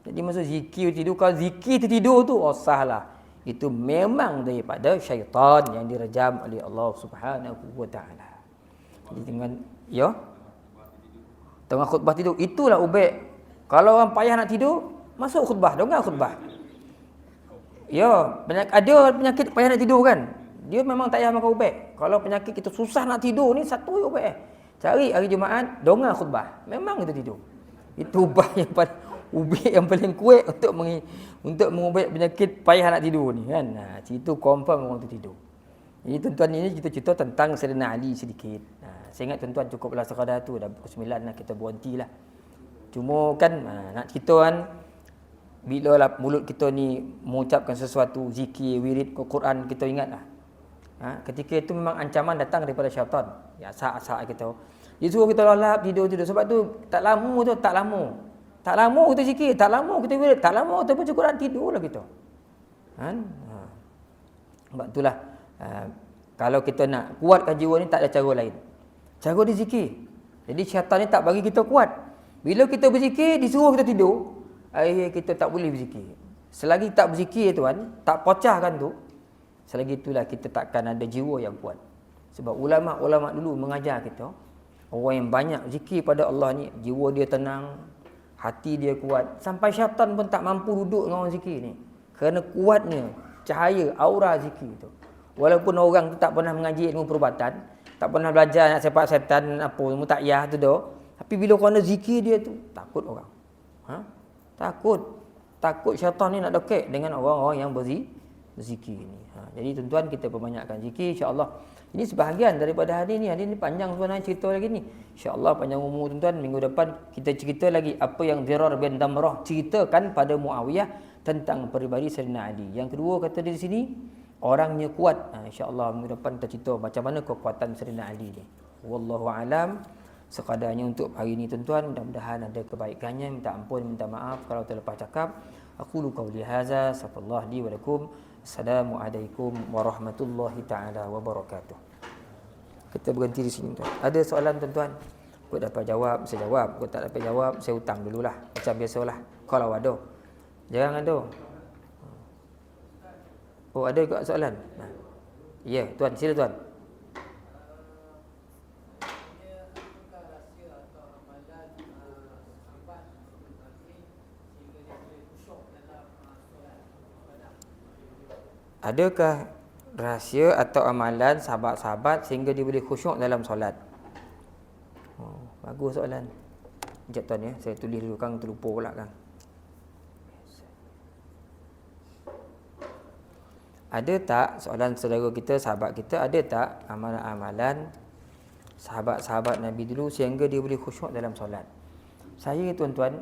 Jadi maksud zikir tidur, kalau zikir tertidur tu sahlah. Itu memang daripada syaitan yang direjam oleh Allah Subhanahu wa taala. Jadi dengan tengah khutbah tidur, itulah ubaik. Kalau orang payah nak tidur, masuk khutbah, dengar khutbah. Ada penyakit payah nak tidur kan. Dia memang tak payah makan ubat. Kalau penyakit kita susah nak tidur ni, satu ubat. Cari hari Jumaat, dengar khutbah. Memang kita tidur. Itu ubat yang paling kuat untuk mengubat penyakit payah nak tidur ni kan. Itu confirm orang tu tidur. Jadi tuan-tuan ini kita cerita tentang Sayyidina Ali sedikit. Saya ingat tuan-tuan cukuplah sekadar tu, dah pukul 9 lah kita berhentilah. Cuma kan nak cerita kan, bila lah mulut kita ni mengucapkan sesuatu, zikir, wirid, Quran, kita ingatlah. Ketika itu memang ancaman datang daripada syaitan. Saat-saat kita. Dia suruh kita lalap, tidur. Sebab tu tak lama. Tak lama kita zikir, tak lama kita wirid, tak lama kita baca Quran, tidurlah kita. Sebab itulah Kalau kita nak kuatkan jiwa ni tak ada cara lain. Cara dia zikir. Jadi syaitan ni tak bagi kita kuat. Bila kita berzikir, disuruh kita tidur, kita tak boleh berzikir. Selagi tak berzikir tuan, tak pecahkan tu, selagi itulah kita takkan ada jiwa yang kuat. Sebab ulama-ulama dulu mengajar kita, orang yang banyak zikir pada Allah ni, jiwa dia tenang, hati dia kuat. Sampai syaitan pun tak mampu duduk dengan orang zikir ni. Kerana kuatnya cahaya, aura zikir tu. Walaupun orang tu tak pernah mengaji ilmu perubatan, tak pernah belajar nak sepak setan apa, ilmu takyah tu dah. Tapi bila kerana zikir dia tu, takut orang. Takut syaitan ni nak dekat dengan orang-orang yang berzikir ni. Jadi tuan-tuan, kita perbanyakkan zikir, insya-Allah. Ini sebahagian daripada hari ni. Hari ni panjang sebenarnya cerita lagi ni. Insya-Allah panjang umur tuan-tuan. Minggu depan kita cerita lagi apa yang Dirar bin Damrah ceritakan pada Muawiyah tentang peribadi Sayyidina Ali. Yang kedua kata dia di sini, orangnya kuat. Insya-Allah minggu depan kita cerita macam mana kekuatan Sayyidina Ali ni. Wallahu alam. Sekadarnya untuk hari ini tuan-tuan, mudah-mudahan ada kebaikannya. Minta ampun, minta maaf kalau terlepas cakap. Aku qauli hadza, astaghfirullah li wa lakum. Assalamualaikum warahmatullahi taala wabarakatuh. Kita berhenti di sini tuan. Ada soalan tuan-tuan? Kau dapat jawab, saya jawab. Kau tak dapat jawab, saya hutang dululah. Macam biasalah. Kalau ada. Jangan ada. Oh, ada juga soalan? Ya, tuan, sila tuan. Adakah rahsia atau amalan sahabat-sahabat sehingga dia boleh khusyuk dalam solat? Bagus soalan. Sekejap tuan ya, saya tulis dulu, Kang terlupa pula Kang. Ada tak, soalan saudara kita, sahabat kita, ada tak amalan-amalan sahabat-sahabat Nabi dulu sehingga dia boleh khusyuk dalam solat? Saya tuan-tuan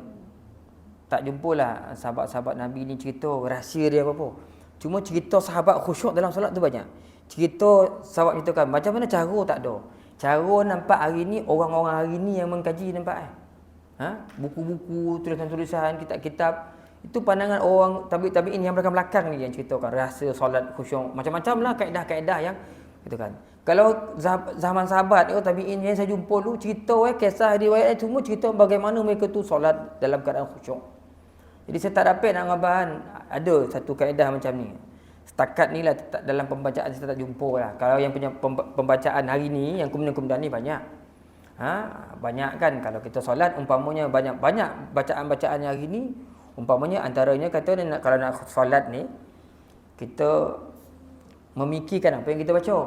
tak jumpalah sahabat-sahabat Nabi ni cerita rahsia dia apa-apa. Cuma cerita sahabat khusyuk dalam solat tu banyak. Cerita sahabat ceritakan macam mana cara, tak ada. Cara nampak hari ni, orang-orang hari ni yang mengkaji nampak buku-buku, tulisan-tulisan, kitab-kitab. Itu pandangan orang tabi'in yang belakang-belakang ni yang ceritakan rahsia solat khusyuk. Macam-macam lah kaedah-kaedah yang ceritakan. Kalau zaman sahabat tabi'in yang saya jumpa dulu, cerita kisah riwayat semua cerita bagaimana mereka tu solat dalam keadaan khusyuk. Jadi saya tak dapat nak ngabahan ada satu kaedah macam ni. Setakat ni lah dalam pembacaan saya tak jumpa lah. Kalau yang punya pembacaan hari ni, yang kemudian ni banyak. Banyak kan kalau kita solat umpamanya banyak bacaan-bacaan hari ni, umpamanya antaranya kata kalau nak solat ni, kita memikirkan apa yang kita baca.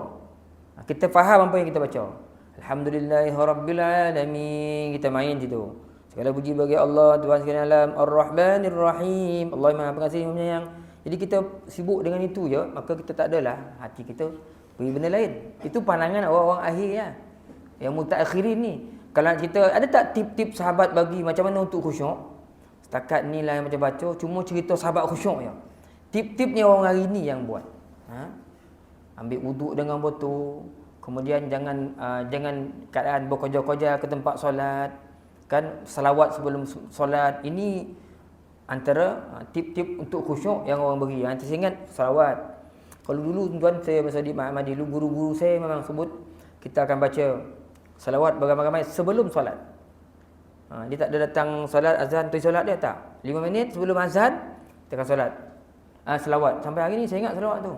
Kita faham apa yang kita baca. Alhamdulillahirabbil alamin, kita main situ. Segala puji bagi Allah, Tuhan sekalian alam, Ar-Rahmanir Rahim. Allah Maha Pengasih, Maha Penyayang. Jadi kita sibuk dengan itu je, maka kita tak adalah hati kita pergi benda lain. Itu pandangan orang-orang akhir ya. Yang mutaakhirin ni. Kalau kita ada tak tip-tip sahabat bagi macam mana untuk khusyuk? Setakat ni lah yang macam baca, cuma cerita sahabat khusyuk je. Tip-tipnya orang hari ni yang buat. Ambil wuduk dengan betul. Kemudian jangan keadaan berkoja-koja ke tempat solat. Kan salawat sebelum solat. Ini antara tip-tip untuk khusyuk yang orang bagi. Saya ingat salawat. Kalau dulu tuan saya masa di Ahmadi dulu, guru-guru saya memang sebut kita akan baca salawat beramai-ramai sebelum solat. Dia tak ada datang solat azan tu solat dia tak. 5 minit sebelum azan kita akan solat. Salawat. Sampai hari ni saya ingat salawat tu.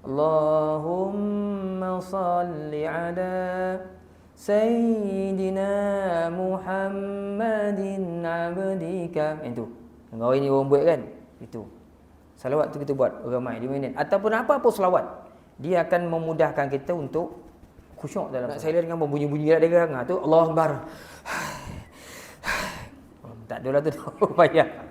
Allahumma salli ala Sayyidina Muhammadin abdika. Itu. Engkau ini orang buat kan? Itu. Salawat tu kita buat ramai 5 minit. Ataupun apa-apa salawat. Dia akan memudahkan kita untuk khusyuk dalam. Saya lihat dengan bunyi-bunyi gerak-gerak tu Allahu Akbar. Tak adalah tu payah.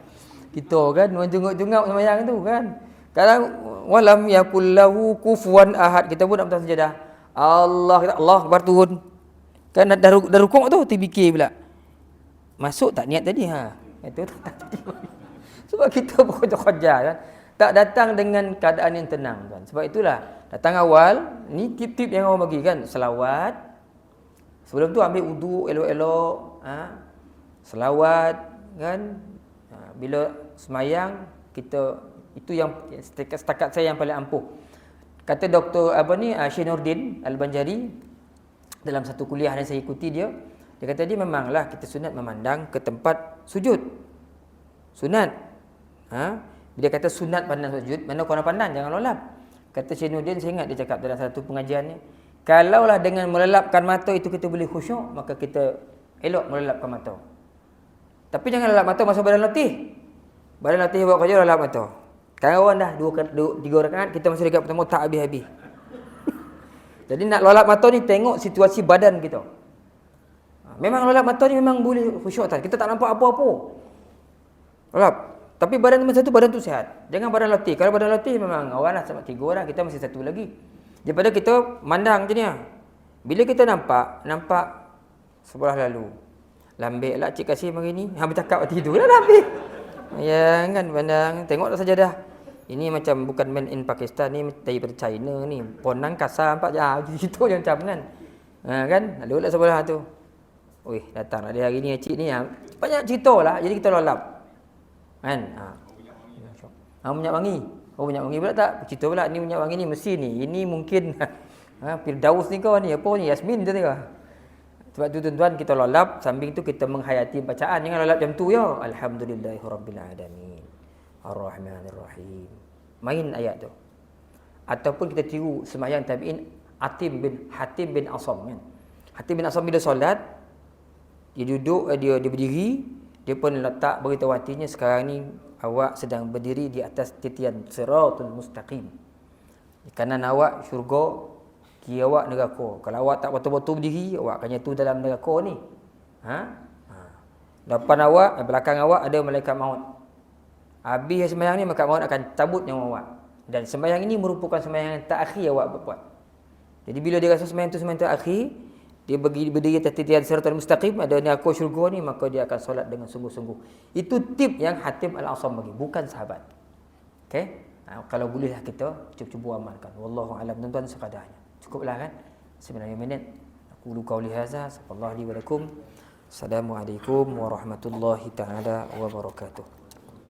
Kita kan tengok-tengok sembahyang tu kan. Kadang walam yakul lahu kufuwan ahad. Kita pun nak bertahan sajadah. Allah Akbar turun. Kan dah rukuk tu terfikir pula. Masuk tak niat tadi Itu tak tadi. Sebab kita berkerja kan. Tak datang dengan keadaan yang tenang kan. Sebab itulah datang awal ni tip-tip yang orang bagi kan. Selawat. Sebelum tu ambil wuduk elok-elok, selawat kan. Bila semayang kita itu yang setakat saya yang paling ampuh. Kata Dr. Syekh Nurdin Al-Banjari dalam satu kuliah yang saya ikuti dia kata dia memanglah kita sunat memandang ke tempat sujud. Sunat. Dia kata sunat pandang sujud, mana korang pandang jangan lolap. Kata Syekh Nurdin, saya ingat dia cakap dalam satu pengajian ni, kalaulah dengan melelapkan mata itu kita boleh khusyuk, maka kita elok melelapkan mata. Tapi jangan lelap mata masa badan latih. Badan latih buat kerja lelap mata. Kawan dah 2-3 rakaat kita masih dekat pertama tak habis-habis. Jadi nak lelap mata ni tengok situasi badan kita. Memang lelap mata ni memang boleh khusyuk tak. Kita tak nampak apa-apa. Lelap. Tapi badan masa tu badan tu sihat. Jangan badan latih. Kalau badan latih memang awal lah sama 3 orang, kita masih satu lagi. Daripada kita mandang je ni. Bila kita nampak sebelah lalu. Lambik lah cik kasih hari ni. Bercakap tidur lah lambik. Ya kan pandang. Tengok tak sajadah. Ini macam bukan made in Pakistan ni, daripada China ni. Ponang kasar nampak je. Itu je macam kan. Kan? Lalu lah sebelah tu. Wih, datang lah dia hari ni cik ni. Banyak cerita lah. Jadi kita lolap. Kan? Minyak wangi. Minyak wangi pula tak? Cerita pula ni minyak wangi ni mesti ni. Ini mungkin Firdaus ni kau ni. Apa ni? Yasmin tu tengok. Sebab tu tuan-tuan kita lolap. Samping tu kita menghayati bacaan. Jangan lolap jam tu ya. Alhamdulillahirrabbilalamin. Ar-Rahmanirrahim. Main ayat tu. Ataupun kita tiru sembahyang tabi'in Hatim bin Asam kan. Hatim bin Asam bila solat, dia duduk, dia berdiri. Dia pun letak beritahu hatinya, sekarang ni awak sedang berdiri di atas titian siratul mustaqim. Di kanan awak syurga, kiri awak neraka. Kalau awak tak betul-betul berdiri, awak akan jatuh dalam neraka ni. Depan awak, belakang awak ada malaikat maut. Habis sembahyang ni, malaikat maut akan cabut nyawa awak. Dan sembahyang ini merupakan sembahyang yang terakhir awak buat. Jadi bila dia rasa sembahyang tu sembahyang terakhir, dia berdiri atas titian siratal mustaqim, ada neraka syurga ni, maka dia akan solat dengan sungguh-sungguh. Itu tip yang Hatim Al-Asam bagi, bukan sahabat. Okey? Kalau bolehlah kita cuba amalkan. Wallahu a'lam, tuan-tuan sekadarnya. Cukuplah kan? 9 minit. Aku qauli hadza, sallallahu alaihi wa lakum. Assalamualaikum warahmatullahi taala wabarakatuh.